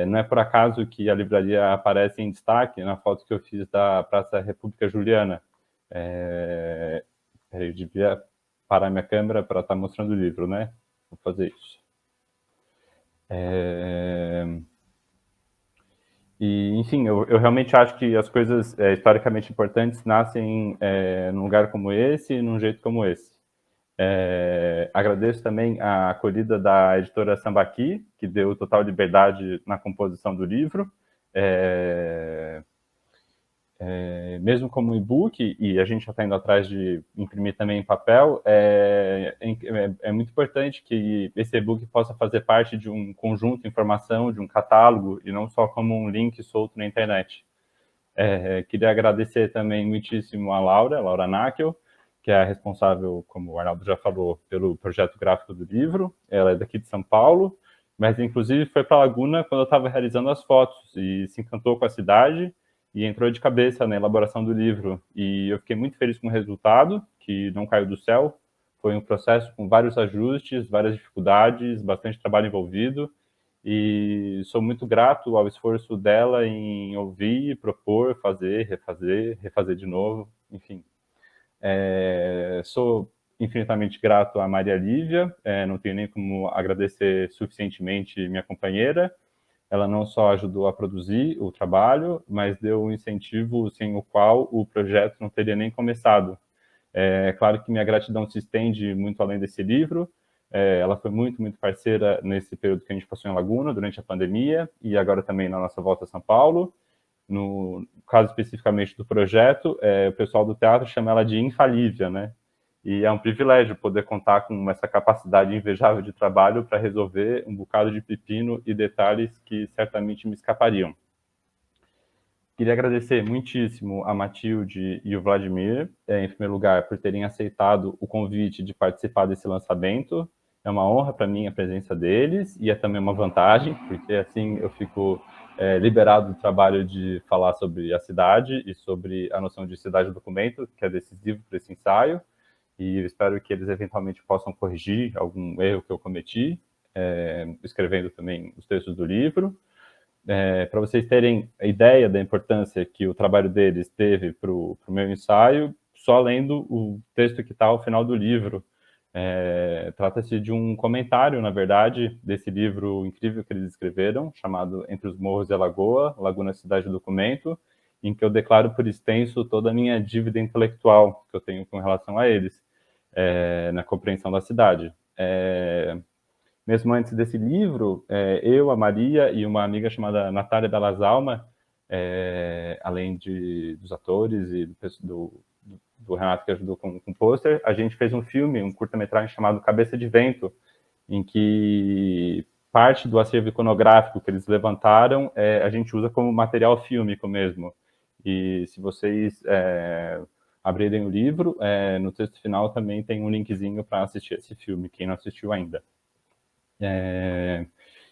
Não é por acaso que a livraria aparece em destaque na foto que eu fiz da Praça República Juliana. Eu devia parar minha câmera para estar mostrando o livro, né? Vou fazer isso. E, enfim, eu realmente acho que as coisas historicamente importantes nascem num lugar como esse, num jeito como esse. Agradeço também a acolhida da editora Sambaqui, que deu total liberdade na composição do livro. Mesmo como e-book, e a gente já está indo atrás de imprimir também em papel, é muito importante que esse e-book possa fazer parte de um conjunto de informação, de um catálogo, e não só como um link solto na internet. Queria agradecer também muitíssimo a Laura Náquel, que é a responsável, como o Arnaldo já falou, pelo projeto gráfico do livro. Ela é daqui de São Paulo, mas inclusive foi para Laguna quando eu estava realizando as fotos, e se encantou com a cidade, e entrou de cabeça na elaboração do livro. E eu fiquei muito feliz com o resultado, que não caiu do céu. Foi um processo com vários ajustes, várias dificuldades, bastante trabalho envolvido. E sou muito grato ao esforço dela em ouvir, propor, fazer, refazer de novo, enfim. Sou infinitamente grato a Maria Lívia, não tenho nem como agradecer suficientemente minha companheira. Ela não só ajudou a produzir o trabalho, mas deu um incentivo sem o qual o projeto não teria nem começado. Claro que minha gratidão se estende muito além desse livro. Ela foi muito, muito parceira nesse período que a gente passou em Laguna, durante a pandemia, e agora também na nossa volta a São Paulo. No caso especificamente do projeto, o pessoal do teatro chama ela de infalível, né? E é um privilégio poder contar com essa capacidade invejável de trabalho para resolver um bocado de pepino e detalhes que certamente me escapariam. Queria agradecer muitíssimo a Matilde e o Vladimir, em primeiro lugar, por terem aceitado o convite de participar desse lançamento. É uma honra para mim a presença deles, e é também uma vantagem, porque assim eu fico liberado do trabalho de falar sobre a cidade e sobre a noção de cidade-documento, que é decisivo para esse ensaio. E eu espero que eles eventualmente possam corrigir algum erro que eu cometi, escrevendo também os textos do livro. Para vocês terem a ideia da importância que o trabalho deles teve para o meu ensaio, só lendo o texto que está ao final do livro. Trata-se de um comentário, na verdade, desse livro incrível que eles escreveram, chamado Entre os Morros e a Lagoa, Laguna Cidade Documento, em que eu declaro por extenso toda a minha dívida intelectual que eu tenho com relação a eles, na compreensão da cidade. mesmo antes desse livro, eu, a Maria e uma amiga chamada Natália Dallas Alma, além dos atores e do Renato que ajudou com o pôster, a gente fez um filme, um curta-metragem chamado Cabeça de Vento, em que parte do acervo iconográfico que eles levantaram a gente usa como material fílmico mesmo. E se vocês abrirem o livro, no texto final também tem um linkzinho para assistir esse filme, quem não assistiu ainda.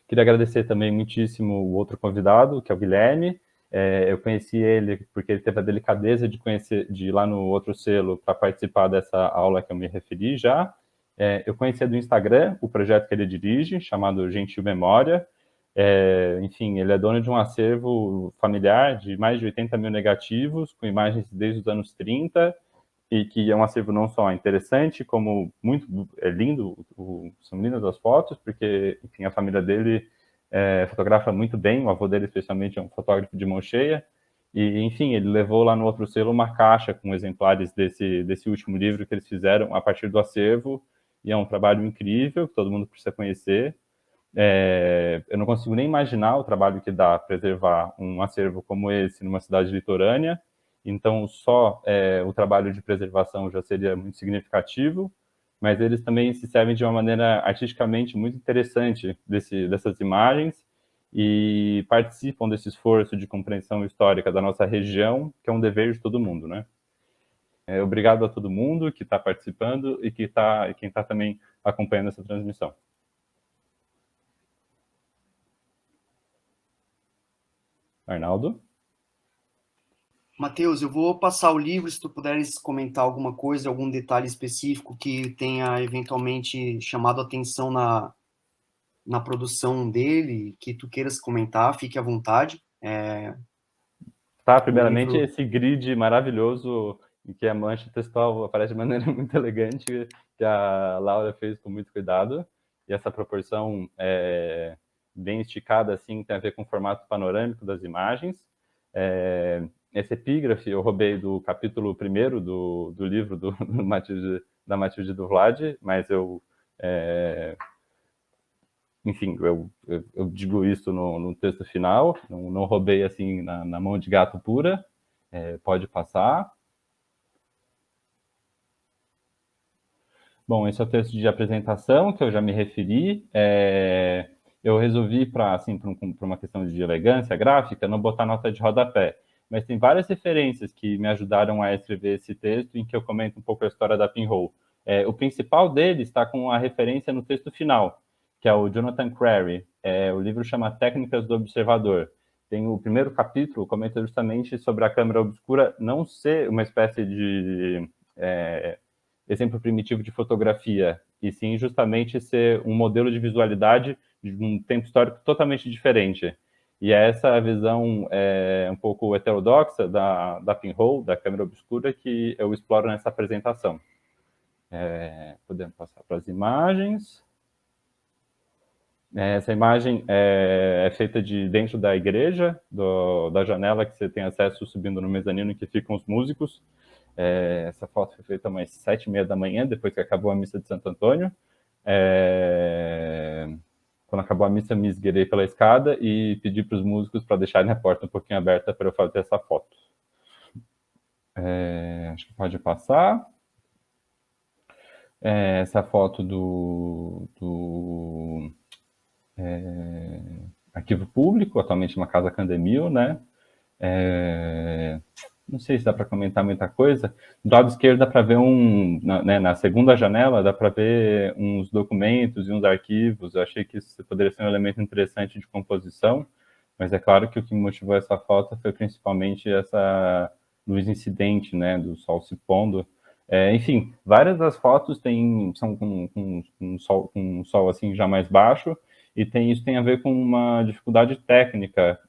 Queria agradecer também muitíssimo o outro convidado, que é o Guilherme. Eu conheci ele porque ele teve a delicadeza de ir lá no outro selo para participar dessa aula que eu me referi já. Eu conhecia do Instagram o projeto que ele dirige, chamado Gentil Memória. Enfim, ele é dono de um acervo familiar de mais de 80 mil negativos, com imagens desde os anos 30, e que é um acervo não só interessante, como muito lindo, são lindas as fotos, porque, enfim, a família dele fotografa muito bem, o avô dele especialmente é um fotógrafo de mão cheia, e, enfim, ele levou lá no outro selo uma caixa com exemplares desse último livro que eles fizeram a partir do acervo, e é um trabalho incrível, que todo mundo precisa conhecer. Eu não consigo nem imaginar o trabalho que dá preservar um acervo como esse numa cidade litorânea, então só o trabalho de preservação já seria muito significativo, mas eles também se servem de uma maneira artisticamente muito interessante dessas imagens e participam desse esforço de compreensão histórica da nossa região, que é um dever de todo mundo, né? Obrigado a todo mundo que está participando e quem está também acompanhando essa transmissão. Arnaldo? Matheus, eu vou passar o livro, se tu puderes comentar alguma coisa, algum detalhe específico que tenha eventualmente chamado a atenção na produção dele, que tu queiras comentar, fique à vontade. Tá, primeiramente, livro... esse grid maravilhoso em que a mancha textual aparece de maneira muito elegante, que a Laura fez com muito cuidado, e essa proporção bem esticada, assim, tem a ver com o formato panorâmico das imagens. Esse epígrafe eu roubei do capítulo 1º do livro da Matilde do Vlad, mas enfim, eu digo isso no texto final, não roubei assim na mão de gato pura, pode passar. Bom, esse é o texto de apresentação, que eu já me referi. Eu resolvi, para uma questão de elegância gráfica, não botar nota de rodapé, mas tem várias referências que me ajudaram a escrever esse texto, em que eu comento um pouco a história da Pinhole. O principal deles está com a referência no texto final, que é o Jonathan Crary. O livro chama Técnicas do Observador. Tem o primeiro capítulo, comenta justamente sobre a câmera obscura não ser uma espécie de exemplo primitivo de fotografia, e sim justamente ser um modelo de visualidade de um tempo histórico totalmente diferente. E é essa visão um pouco heterodoxa da pinhole, da câmera obscura, que eu exploro nessa apresentação. Podemos passar para as imagens. Essa imagem é feita de dentro da igreja, da janela que você tem acesso subindo no mezanino, que ficam os músicos. Essa foto foi feita umas 7h30 da manhã, depois que acabou a missa de Santo Antônio. Quando acabou a missa, me esgueirei pela escada e pedi para os músicos para deixarem a porta um pouquinho aberta para eu fazer essa foto. Acho que pode passar. Essa foto do arquivo público, atualmente uma casa Candemil, né? Não sei se dá para comentar muita coisa. Do lado esquerdo dá para ver na segunda janela, dá para ver uns documentos e uns arquivos. Eu achei que isso poderia ser um elemento interessante de composição, mas é claro que o que me motivou essa foto foi principalmente essa luz incidente, né, do sol se pondo. Enfim, várias das fotos são com um sol assim já mais baixo, e isso tem a ver com uma dificuldade técnica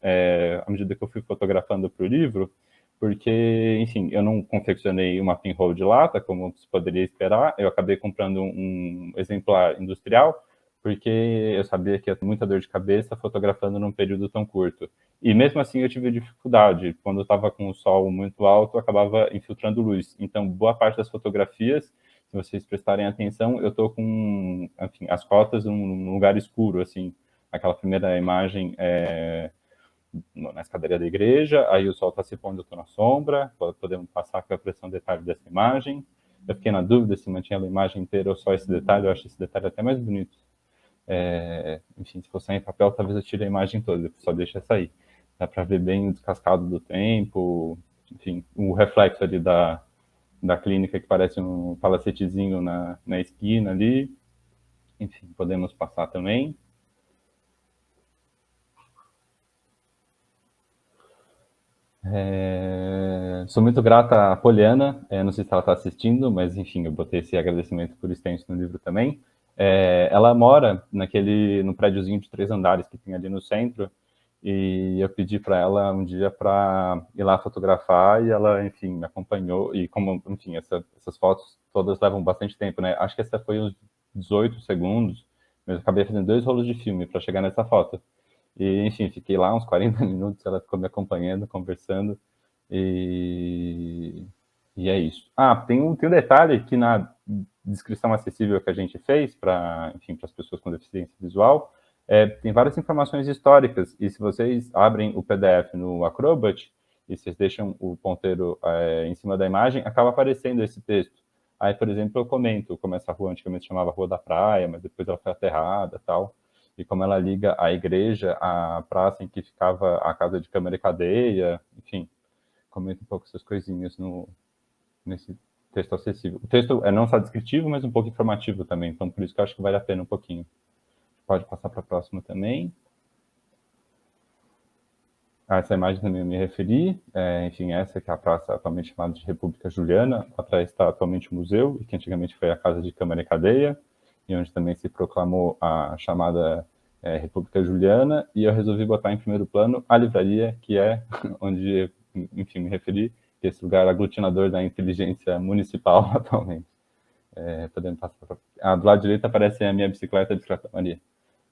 à medida que eu fui fotografando para o livro, porque, enfim, eu não confeccionei uma pinhole de lata, como se poderia esperar, eu acabei comprando um exemplar industrial, porque eu sabia que ia ter muita dor de cabeça fotografando num período tão curto. E mesmo assim eu tive dificuldade, quando eu estava com o sol muito alto, eu acabava infiltrando luz. Então, boa parte das fotografias se vocês prestarem atenção, eu estou com, enfim, as cotas num lugar escuro, assim. Aquela primeira imagem na escadaria da igreja, aí o sol está se pondo, eu estou na sombra, podemos passar para a pressão detalhe dessa imagem. Eu fiquei na dúvida se mantinha a imagem inteira ou só esse detalhe, eu acho esse detalhe até mais bonito. Enfim, se fosse em papel, talvez eu tire a imagem toda, só deixa sair. Dá para ver bem o descascado do tempo, enfim, o reflexo ali da clínica, que parece um palacetezinho na esquina ali. Enfim, podemos passar também. Sou muito grata à Poliana, não sei se ela está assistindo, mas enfim, eu botei esse agradecimento por extenso no livro também. Ela mora no prédiozinho de 3 andares que tem ali no centro, e eu pedi para ela um dia para ir lá fotografar, e ela, enfim, me acompanhou, e como, enfim, essas fotos todas levam bastante tempo, né? Acho que essa foi uns 18 segundos, mas eu acabei fazendo 2 rolos de filme para chegar nessa foto. E, enfim, fiquei lá uns 40 minutos, ela ficou me acompanhando, conversando, e é isso. Tem um detalhe que na descrição acessível que a gente fez para, enfim, para as pessoas com deficiência visual, tem várias informações históricas, e se vocês abrem o PDF no Acrobat, e vocês deixam o ponteiro em cima da imagem, acaba aparecendo esse texto. Aí, por exemplo, eu comento como essa rua antigamente chamava Rua da Praia, mas depois ela foi aterrada e tal, e como ela liga a igreja à praça em que ficava a casa de câmara e cadeia, enfim, comento um pouco essas coisinhas nesse texto acessível. O texto é não só descritivo, mas um pouco informativo também, então por isso que eu acho que vale a pena um pouquinho. Pode passar para a próxima também. Essa imagem também eu me referi, enfim, essa que é a praça atualmente chamada de República Juliana, atrás está atualmente o museu, e que antigamente foi a casa de câmara e cadeia, e onde também se proclamou a chamada República Juliana, e eu resolvi botar em primeiro plano a livraria, que é onde, enfim, me referi, que é esse lugar aglutinador da inteligência municipal atualmente. Podemos passar para... do lado direito aparece a minha bicicleta de Bicicleta Maria.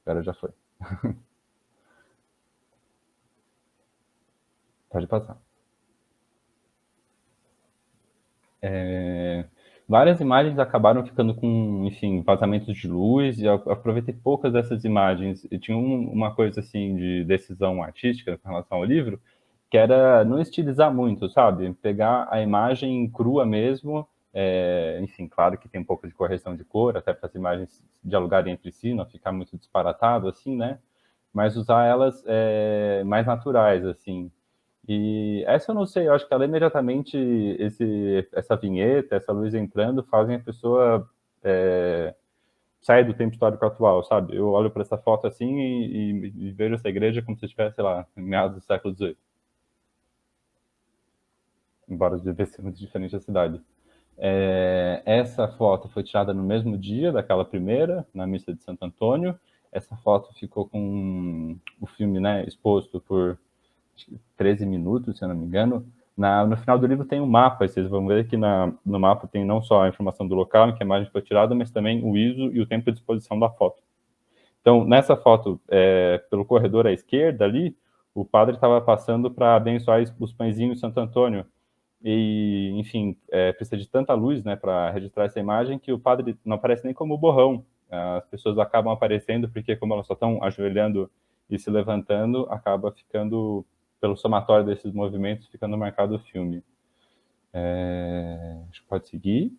Agora já foi. Pode passar. Várias imagens acabaram ficando com, enfim, vazamentos de luz, e eu aproveitei poucas dessas imagens. E tinha uma coisa, assim, de decisão artística com relação ao livro, que era não estilizar muito, sabe? Pegar a imagem crua mesmo, enfim, claro que tem um pouco de correção de cor, até para as imagens dialogarem entre si, não ficar muito disparatado, assim, né? Mas usar elas mais naturais, assim. E essa eu não sei, eu acho que ela imediatamente, essa vinheta, essa luz entrando, fazem a pessoa sair do tempo histórico atual, sabe? Eu olho para essa foto assim e vejo essa igreja como se estivesse, sei lá, em meados do século XVIII. Embora devesse ser muito diferente a cidade. Essa foto foi tirada no mesmo dia daquela primeira, na missa de Santo Antônio. Essa foto ficou com o filme, né, exposto por 13 minutos, se eu não me engano. No final do livro tem um mapa, e vocês vão ver que no mapa tem não só a informação do local em que a imagem foi tirada, mas também o ISO e o tempo de exposição da foto. Então, nessa foto, pelo corredor à esquerda ali, o padre estava passando para abençoar os pãezinhos de Santo Antônio. E, enfim, precisa de tanta luz, né, para registrar essa imagem, que o padre não aparece nem como borrão. As pessoas acabam aparecendo porque, como elas só estão ajoelhando e se levantando, acaba ficando, pelo somatório desses movimentos, ficando marcado o filme. Acho que pode seguir.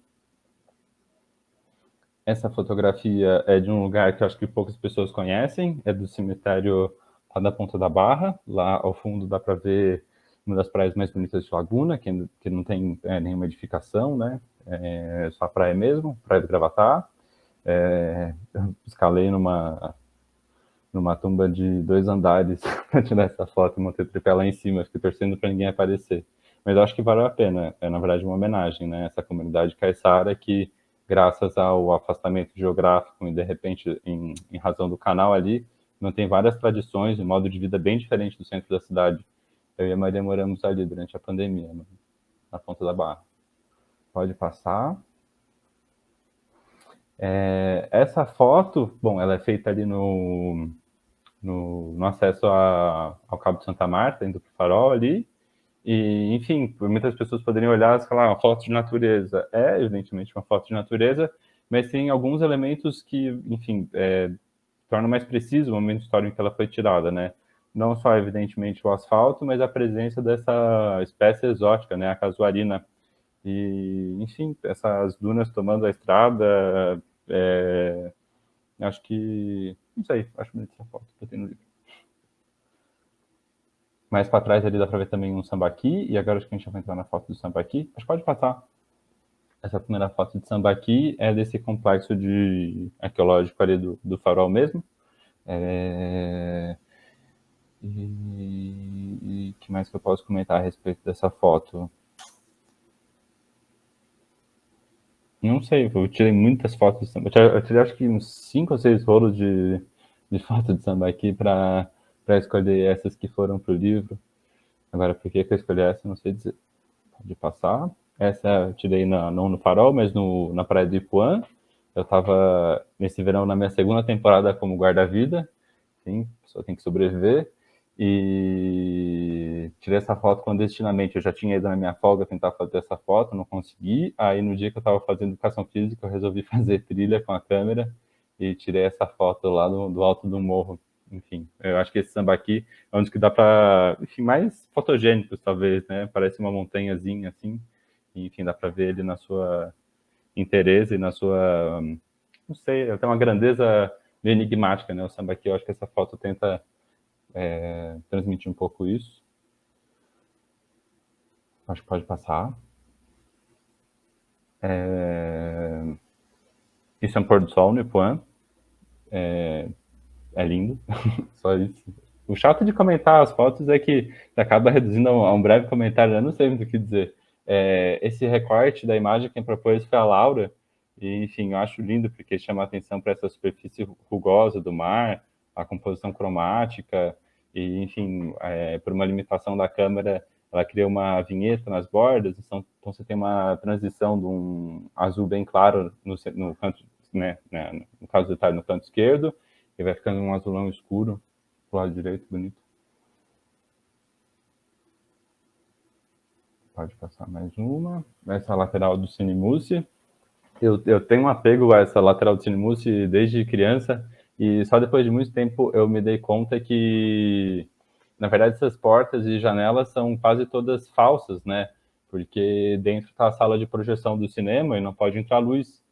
Essa fotografia é de um lugar que eu acho que poucas pessoas conhecem, é do cemitério lá da Ponta da Barra. Lá ao fundo dá para ver uma das praias mais bonitas de Laguna, que não tem nenhuma edificação, né? Só a praia mesmo, Praia do Gravatá. Eu escalei numa tumba de 2 andares para tirar essa foto e montei o tripé lá em cima, fiquei torcendo para ninguém aparecer. Mas eu acho que valeu a pena, na verdade uma homenagem, né? Essa comunidade caiçara que, graças ao afastamento geográfico e de repente em razão do canal ali, mantém várias tradições, um modo de vida bem diferente do centro da cidade. Eu e a Maria moramos ali durante a pandemia, na Ponta da Barra. Pode passar. Essa foto, bom, ela é feita ali no acesso ao Cabo de Santa Marta, indo para o Farol ali, E, enfim, muitas pessoas poderiam olhar e falar, uma foto de natureza é, evidentemente, uma foto de natureza, mas tem alguns elementos que, enfim, tornam mais preciso o momento histórico em que ela foi tirada, né? Não só, evidentemente, o asfalto, mas a presença dessa espécie exótica, né? A casuarina. E, enfim, essas dunas tomando a estrada, acho que... Não sei, acho bonita essa foto que eu tenho no livro. Mais para trás ali dá para ver também um sambaqui, e agora acho que a gente vai entrar na foto do sambaqui. Acho que pode passar. Essa primeira foto de sambaqui é desse complexo arqueológico ali do Farol mesmo. E que mais que eu posso comentar a respeito dessa foto? Não sei, eu tirei muitas fotos de samba. Eu tirei acho que uns 5 ou 6 rolos de foto de sambaqui para escolher essas que foram pro livro. Agora, por que eu escolhi essa, não sei dizer. Pode passar. Essa eu tirei não no Farol, mas na Praia do Ipuã. Eu estava nesse verão na minha segunda temporada como guarda-vida. Sim, a pessoa tem que sobreviver. E tirei essa foto clandestinamente. Eu já tinha ido na minha folga tentar fazer essa foto, não consegui. Aí no dia que eu estava fazendo educação física, eu resolvi fazer trilha com a câmera e tirei essa foto lá do alto do morro. Enfim, eu acho que esse sambaqui é um dos que dá para, enfim, mais fotogênicos talvez, né? Parece uma montanhazinha assim. E, enfim, dá para ver ele na sua inteireza e na sua, não sei, tem uma grandeza meio enigmática, né? O sambaqui, eu acho que essa foto tenta transmitir um pouco isso. Acho que pode passar. Isso é um pôr do sol no Ipuã. É lindo, só isso. O chato de comentar as fotos é que acaba reduzindo a um breve comentário, eu não sei muito o que dizer. Esse recorte da imagem quem propôs foi a Laura, e enfim, eu acho lindo porque chama a atenção para essa superfície rugosa do mar, a composição cromática, e enfim, por uma limitação da câmera, ela cria uma vinheta nas bordas, então você tem uma transição de um azul bem claro no canto, né, no caso do detalhe no canto esquerdo, e vai ficando um azulão escuro pro lado direito, bonito. Pode passar mais uma. Essa lateral do Cinemusse. Eu tenho um apego a essa lateral do Cinemusse desde criança, e só depois de muito tempo eu me dei conta que, na verdade, essas portas e janelas são quase todas falsas, né? Porque dentro está a sala de projeção do cinema e não pode entrar luz.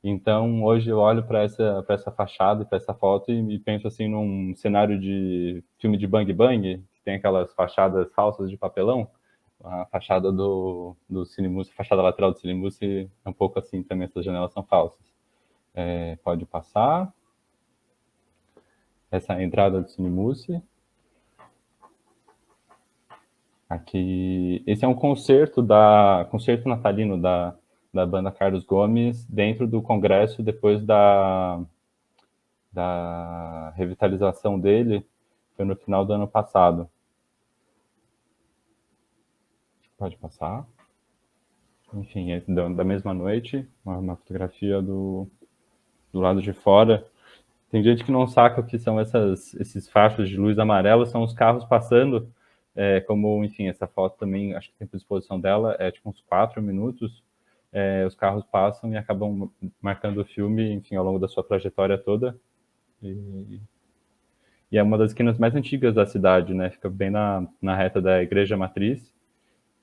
Então, hoje eu olho para essa fachada, para essa foto e penso assim num cenário de filme de Bang Bang, que tem aquelas fachadas falsas de papelão. A fachada do Cinemusse, a fachada lateral do Cinemusse é um pouco assim também, essas janelas são falsas. Pode passar. Essa é a entrada do Cinemusse. Aqui, esse é um concerto natalino da banda Carlos Gomes dentro do congresso depois da revitalização dele, foi no final do ano passado. Pode passar. Enfim, é da mesma noite, uma fotografia do lado de fora. Tem gente que não saca o que são esses fachos de luz amarela, são os carros passando, como, enfim, essa foto também, acho que tem a exposição dela, é tipo uns 4 minutos, os carros passam e acabam marcando o filme, enfim, ao longo da sua trajetória toda. E é uma das esquinas mais antigas da cidade, né? Fica bem na reta da Igreja Matriz.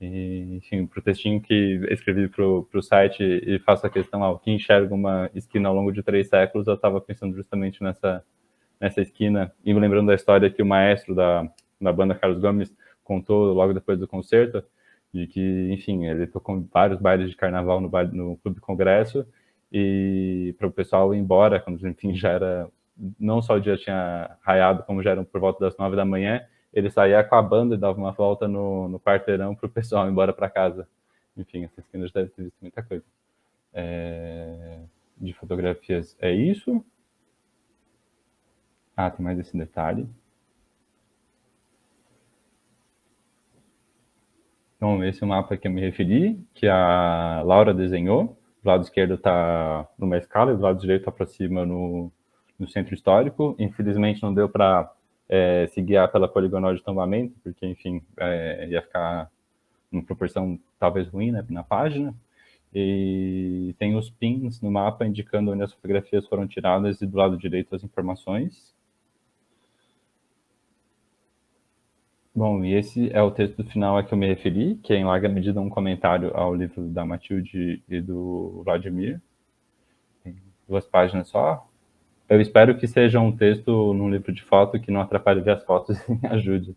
E, enfim, pro textinho que escrevi pro site e faço a questão, que enxerga uma esquina ao longo de 3 séculos, eu estava pensando justamente nessa esquina, e me lembrando da história que o maestro da banda Carlos Gomes contou logo depois do concerto, de que, enfim, ele tocou em vários bailes de carnaval no Clube Congresso, e para o pessoal ir embora, quando, enfim, já era, não só o dia tinha raiado, como já eram por volta das 9 da manhã, ele saía com a banda e dava uma volta no quarteirão para o pessoal ir embora para casa. Enfim, essa esquina já deve ter visto muita coisa. De fotografias é isso. Tem mais esse detalhe. Então, esse é o mapa que eu me referi, que a Laura desenhou. Do lado esquerdo está numa escala e do lado direito está para cima no centro histórico. Infelizmente, não deu para se guiar pela poligonal de tombamento, porque, enfim, ia ficar uma proporção talvez ruim, né, na página. E tem os pins no mapa indicando onde as fotografias foram tiradas e do lado direito as informações. Bom, e esse é o texto final a que eu me referi, que é em larga medida um comentário ao livro da Matilde e do Vladimir. Tem 2 páginas só. Eu espero que seja um texto num livro de foto que não atrapalhe ver as fotos e ajude.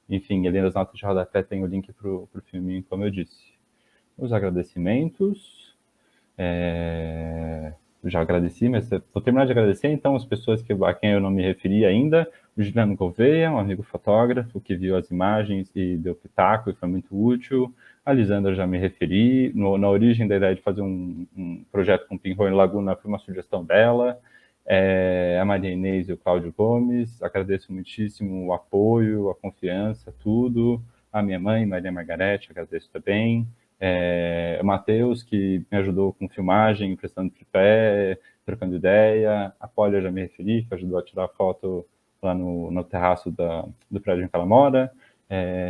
Enfim, ali nas notas de rodapé tem o link para o filminho, como eu disse. Os agradecimentos. Já agradeci, mas vou terminar de agradecer, então, as pessoas a quem eu não me referi ainda. O Juliano Gouveia, um amigo fotógrafo, que viu as imagens e deu pitaco e foi muito útil. A Lisandra já me referi. Na origem da ideia de fazer um projeto com Pinhole Laguna foi uma sugestão dela. A Maria Inês e o Cláudio Gomes. Agradeço muitíssimo o apoio, a confiança, tudo. A minha mãe, Maria Margarete, agradeço também. O Matheus, que me ajudou com filmagem, emprestando tripé, trocando ideia. A Pólia, já me referi, que ajudou a tirar foto lá no terraço do prédio em que ela mora.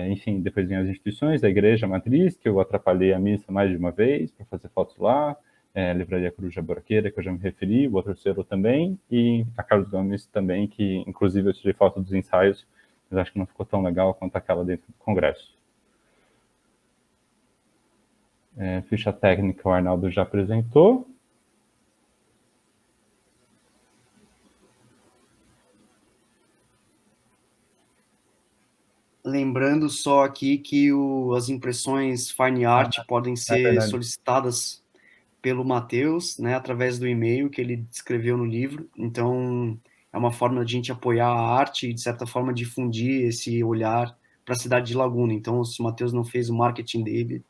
Enfim, depois vem as instituições, a Igreja Matriz, que eu atrapalhei a missa mais de uma vez para fazer fotos lá. A Livraria Coruja Buraqueira, que eu já me referi, o outro selo também, e a Carlos Gomes também, que inclusive eu tirei foto dos ensaios, mas acho que não ficou tão legal quanto aquela dentro do Congresso. Ficha técnica o Arnaldo já apresentou. Lembrando só aqui que as impressões Fine Art podem ser solicitadas pelo Matheus, né, através do e-mail que ele escreveu no livro. Então, é uma forma de a gente apoiar a arte e, de certa forma, difundir esse olhar para a cidade de Laguna. Então, se o Matheus não fez o marketing dele,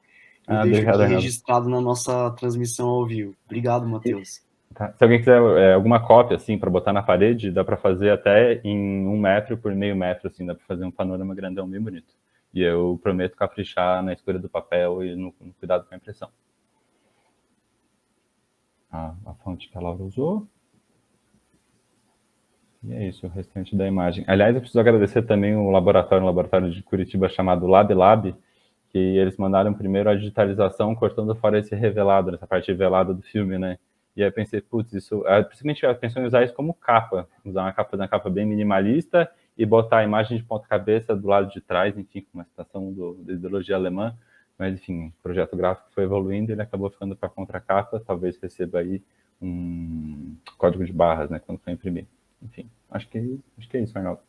eu deixo obrigado, aqui Arnaldo. Registrado na nossa transmissão ao vivo. Obrigado, Matheus. Tá. Se alguém quiser alguma cópia, assim, para botar na parede, dá para fazer até em 1 metro por meio metro, assim, dá para fazer um panorama grandão bem bonito. E eu prometo caprichar na escolha do papel e no cuidado com a impressão. A fonte que a Laura usou. E é isso, o restante da imagem. Aliás, eu preciso agradecer também um laboratório de Curitiba chamado Lab, que eles mandaram primeiro a digitalização, cortando fora esse revelado, essa parte revelada do filme, né? E aí eu pensei, putz, isso... Principalmente eu pensei em usar isso como capa, usar uma capa bem minimalista e botar a imagem de ponta-cabeça do lado de trás, enfim, com uma citação da ideologia alemã. Mas, enfim, o projeto gráfico foi evoluindo e ele acabou ficando para a contracapa. Talvez receba aí um código de barras, né, quando for imprimir. Enfim, acho que é isso, Arnaldo.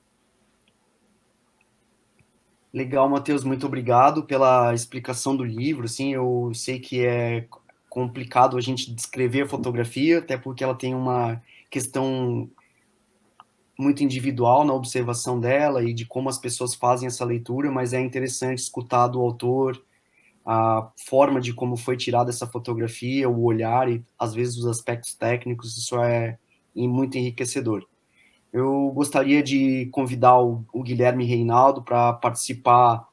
Legal, Matheus, muito obrigado pela explicação do livro. Assim, eu sei que é complicado a gente descrever a fotografia, até porque ela tem uma questão muito individual na observação dela e de como as pessoas fazem essa leitura, mas é interessante escutar do autor a forma de como foi tirada essa fotografia, o olhar e, às vezes, os aspectos técnicos. Isso é muito enriquecedor. Eu gostaria de convidar o Guilherme Reinaldo para participar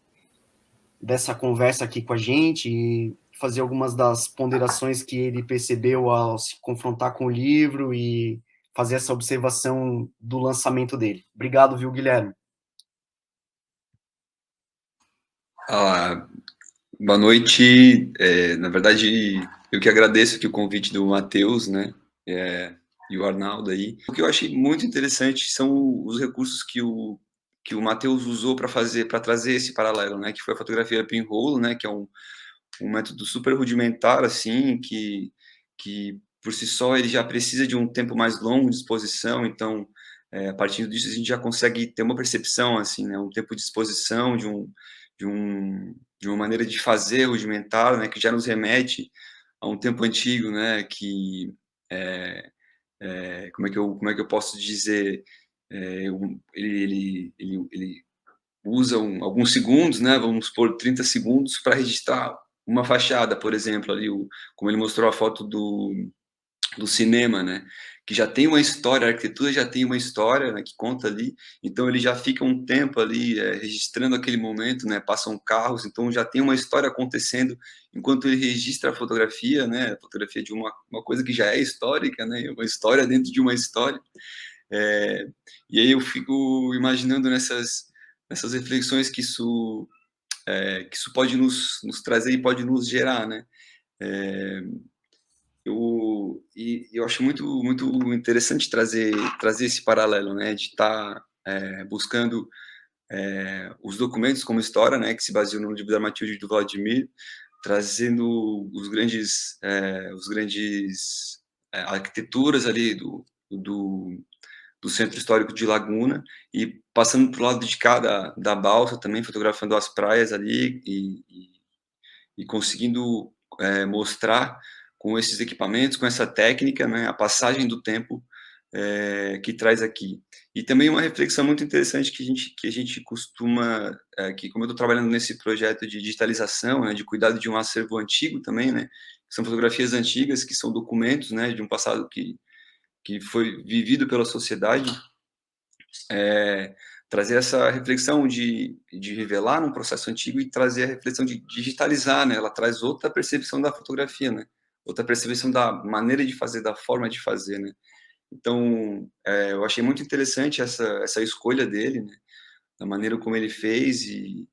dessa conversa aqui com a gente e fazer algumas das ponderações que ele percebeu ao se confrontar com o livro e fazer essa observação do lançamento dele. Obrigado, viu, Guilherme? Boa noite. Na verdade, eu que agradeço aqui o convite do Matheus, né? E o Arnaldo aí. O que eu achei muito interessante são os recursos que o Matheus usou para trazer esse paralelo, né? Que foi a fotografia pinhole, né? Que é um método super rudimentar, assim, que por si só ele já precisa de um tempo mais longo de exposição. Então, a partir disso a gente já consegue ter uma percepção, assim, né? Um tempo de exposição de uma maneira de fazer rudimentar, né? Que já nos remete a um tempo antigo, né? Que como é que eu posso dizer? Ele usa alguns segundos, né? Vamos supor 30 segundos para registrar uma fachada, por exemplo, ali como ele mostrou a foto do cinema, né? Que já tem uma história, a arquitetura já tem uma história, né, que conta ali, então ele já fica um tempo ali registrando aquele momento, né? Passam carros, então já tem uma história acontecendo enquanto ele registra a fotografia, né? A fotografia de uma coisa que já é histórica, né? Uma história dentro de uma história. E aí eu fico imaginando nessas reflexões que isso que isso pode nos trazer e pode nos gerar, né? Eu acho muito interessante trazer esse paralelo, né? De estar buscando os documentos como história, né? Que se baseiam no livro da Matilde e do Vladimir, trazendo os grandes arquiteturas ali do centro histórico de Laguna e passando para o lado de cá da balsa também, fotografando as praias ali e conseguindo mostrar com esses equipamentos, com essa técnica, né, a passagem do tempo que traz aqui. E também uma reflexão muito interessante que a gente costuma, que como eu estou trabalhando nesse projeto de digitalização, né, de cuidado de um acervo antigo também, né, que são fotografias antigas, que são documentos, né, de um passado que foi vivido pela sociedade, trazer essa reflexão de revelar um processo antigo e trazer a reflexão de digitalizar, né? Ela traz outra percepção da fotografia, né? Outra percepção da maneira de fazer, da forma de fazer, né? Então, eu achei muito interessante essa escolha dele, né? Da maneira como ele fez e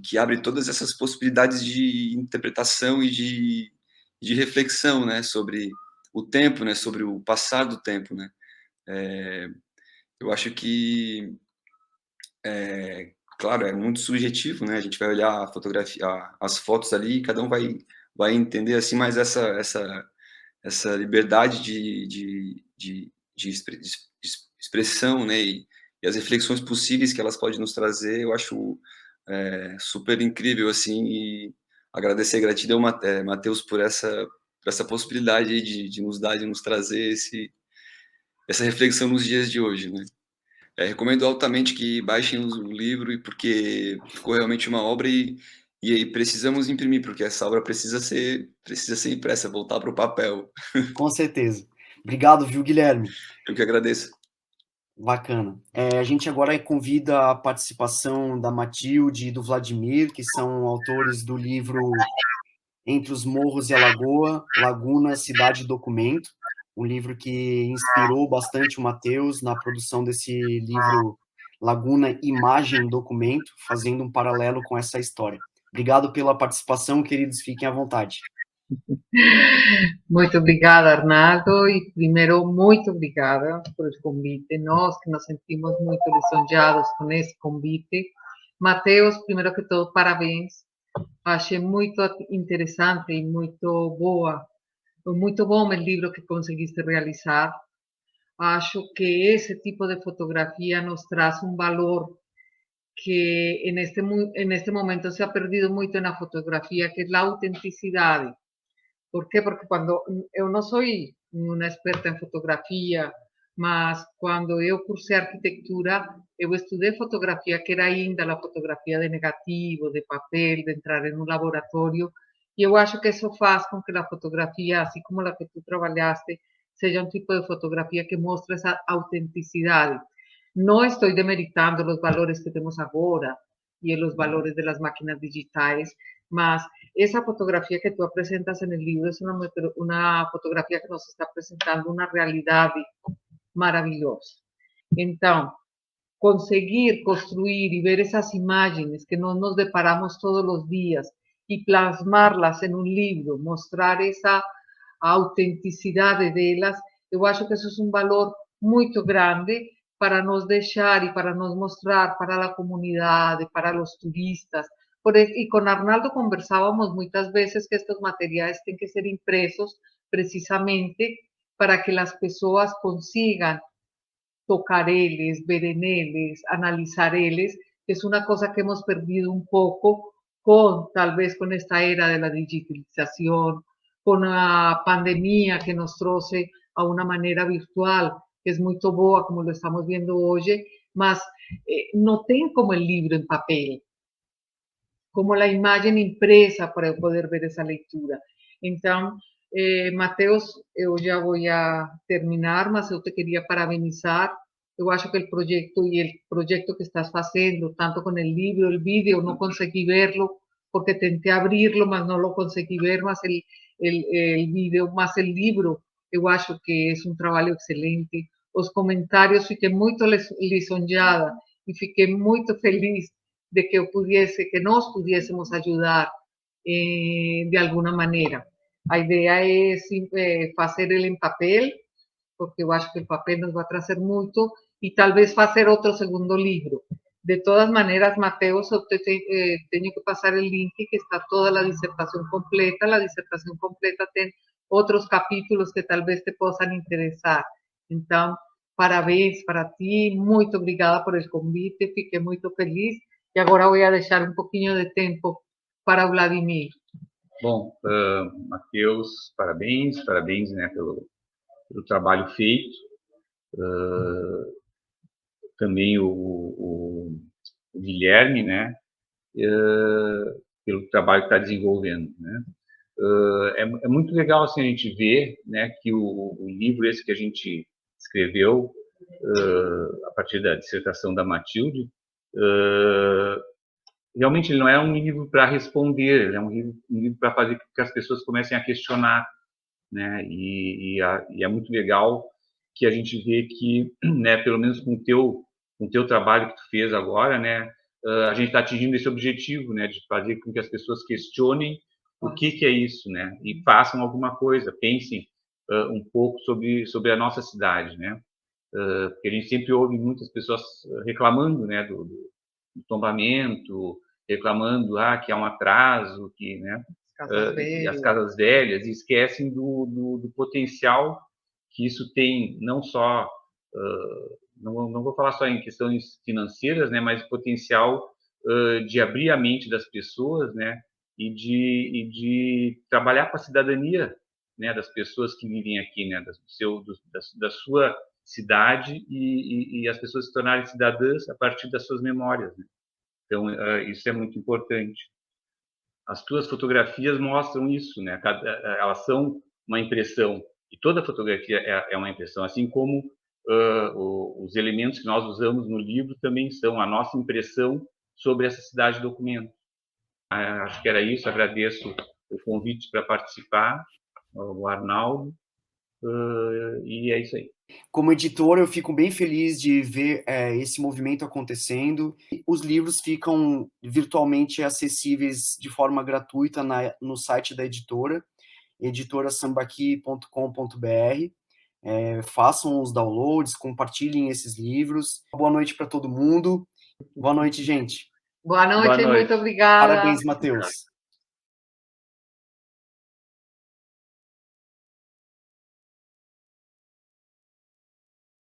que abre todas essas possibilidades de interpretação e de reflexão, né? Sobre o tempo, né? Sobre o passar do tempo, né? Eu acho que claro, é muito subjetivo, né? A gente vai olhar a fotografia, as fotos ali, e cada um vai entender assim, mas essa liberdade de expressão, né? E as reflexões possíveis que elas podem nos trazer, eu acho super incrível assim. E agradecer, gratidão, Matheus, por essa possibilidade aí de nos dar, de nos trazer essa reflexão nos dias de hoje, né? Recomendo altamente que baixem o livro, porque ficou realmente uma obra e aí precisamos imprimir, porque essa obra precisa ser impressa, voltar para o papel. Com certeza. Obrigado, viu, Guilherme? Eu que agradeço. Bacana. A gente agora convida a participação da Matilde e do Vladimir, que são autores do livro Entre os Morros e a Lagoa, Laguna, Cidade e Documento, um livro que inspirou bastante o Matheus na produção desse livro Laguna, Imagem e Documento, fazendo um paralelo com essa história. Obrigado pela participação, queridos, fiquem à vontade. Muito obrigada, Arnaldo, e primeiro, muito obrigada por o convite. Nós que nos sentimos muito lisonjeados com esse convite. Mateus, primeiro que tudo, parabéns. Achei muito interessante e muito bom o livro que conseguiste realizar. Acho que esse tipo de fotografia nos traz um valor que en este momento se ha perdido mucho en la fotografía, que es la autenticidad. ¿Por qué? Porque cuando yo no soy una experta en fotografía, mas cuando yo cursé arquitectura, yo estudié fotografía, que era ainda la fotografía de negativo, de papel, de entrar en un laboratorio, y yo acho que eso faz con que la fotografía, así como la que tú trabajaste, sea un tipo de fotografía que muestra esa autenticidad. No estoy demeritando los valores que tenemos ahora y los valores de las máquinas digitales, mas esa fotografía que tú presentas en el libro es una fotografía que nos está presentando una realidad maravillosa. Entonces, conseguir construir y ver esas imágenes que no nos deparamos todos los días y plasmarlas en un libro, mostrar esa autenticidad de ellas, yo acho que eso es un valor muy grande para nos deixar y para nos mostrar para la comunidad, para los turistas. Y con Arnaldo conversábamos muchas veces que estos materiales tienen que ser impresos precisamente para que las personas consigan tocar eles, ver en eles, analizar eles, que es una cosa que hemos perdido un poco tal vez con esta era de la digitalización, con la pandemia que nos troce a una manera virtual, que es muy boa, como lo estamos viendo hoy, mas no ten como el libro en papel, como la imagen impresa para poder ver esa lectura. Entonces, Mateus, eu já vou terminar, mas eu te queria parabenizar. Eu acho que o projeto que estás fazendo, tanto com o livro, o vídeo, não consegui verlo, porque tentei abrirlo, mas não lo consegui ver, mas o vídeo, mas o livro, eu acho que é um trabalho excelente. Os comentários, fiquei muito lisonjeada e fiquei muito feliz de que nós pudiésemos ajudar de alguma maneira. A ideia é fazer ele em papel, porque eu acho que o papel nos vai trazer muito, e talvez fazer outro segundo livro. De todas maneiras, Mateus, eu tenho que passar o link, que está toda a dissertação completa. A dissertação completa tem outros capítulos que talvez te possam interessar. Então, parabéns para ti, muito obrigada por esse convite, fiquei muito feliz. E agora vou deixar um pouquinho de tempo para o Vladimir. Bom, Mateus, parabéns, né, pelo trabalho feito. Também o Guilherme, né, pelo trabalho que está desenvolvendo, né. É muito legal assim, a gente ver, né, que o livro esse que a gente escreveu a partir da dissertação da Matilde, realmente ele não é um livro para responder, ele é um livro para fazer com que as pessoas comecem a questionar, né, e é muito legal que a gente vê que, né, pelo menos com o teu trabalho que tu fez agora, né, a gente está atingindo esse objetivo, né, de fazer com que as pessoas questionem o que é isso, né, e façam alguma coisa, pensem um pouco sobre a nossa cidade, né, porque a gente sempre ouve muitas pessoas reclamando, né, do tombamento, reclamando que há um atraso, que, né, as casas velhas, e esquecem do potencial que isso tem, não só, não vou falar só em questões financeiras, né, mas potencial de abrir a mente das pessoas, né, e de trabalhar com a cidadania, né, das pessoas que vivem aqui, né, da sua cidade, e as pessoas se tornarem cidadãs a partir das suas memórias, né. Então, isso é muito importante. As tuas fotografias mostram isso, né? Elas são uma impressão, e toda fotografia é uma impressão, assim como os elementos que nós usamos no livro também são a nossa impressão sobre essa cidade documento. Acho que era isso, agradeço o convite para participar, o Arnaldo, e é isso aí. Como editor, eu fico bem feliz de ver esse movimento acontecendo. Os livros ficam virtualmente acessíveis de forma gratuita no site da editora, editorasambaqui.com.br. Façam os downloads, compartilhem esses livros. Boa noite para todo mundo. Boa noite, gente. Boa noite, muito obrigada. Parabéns, Mateus.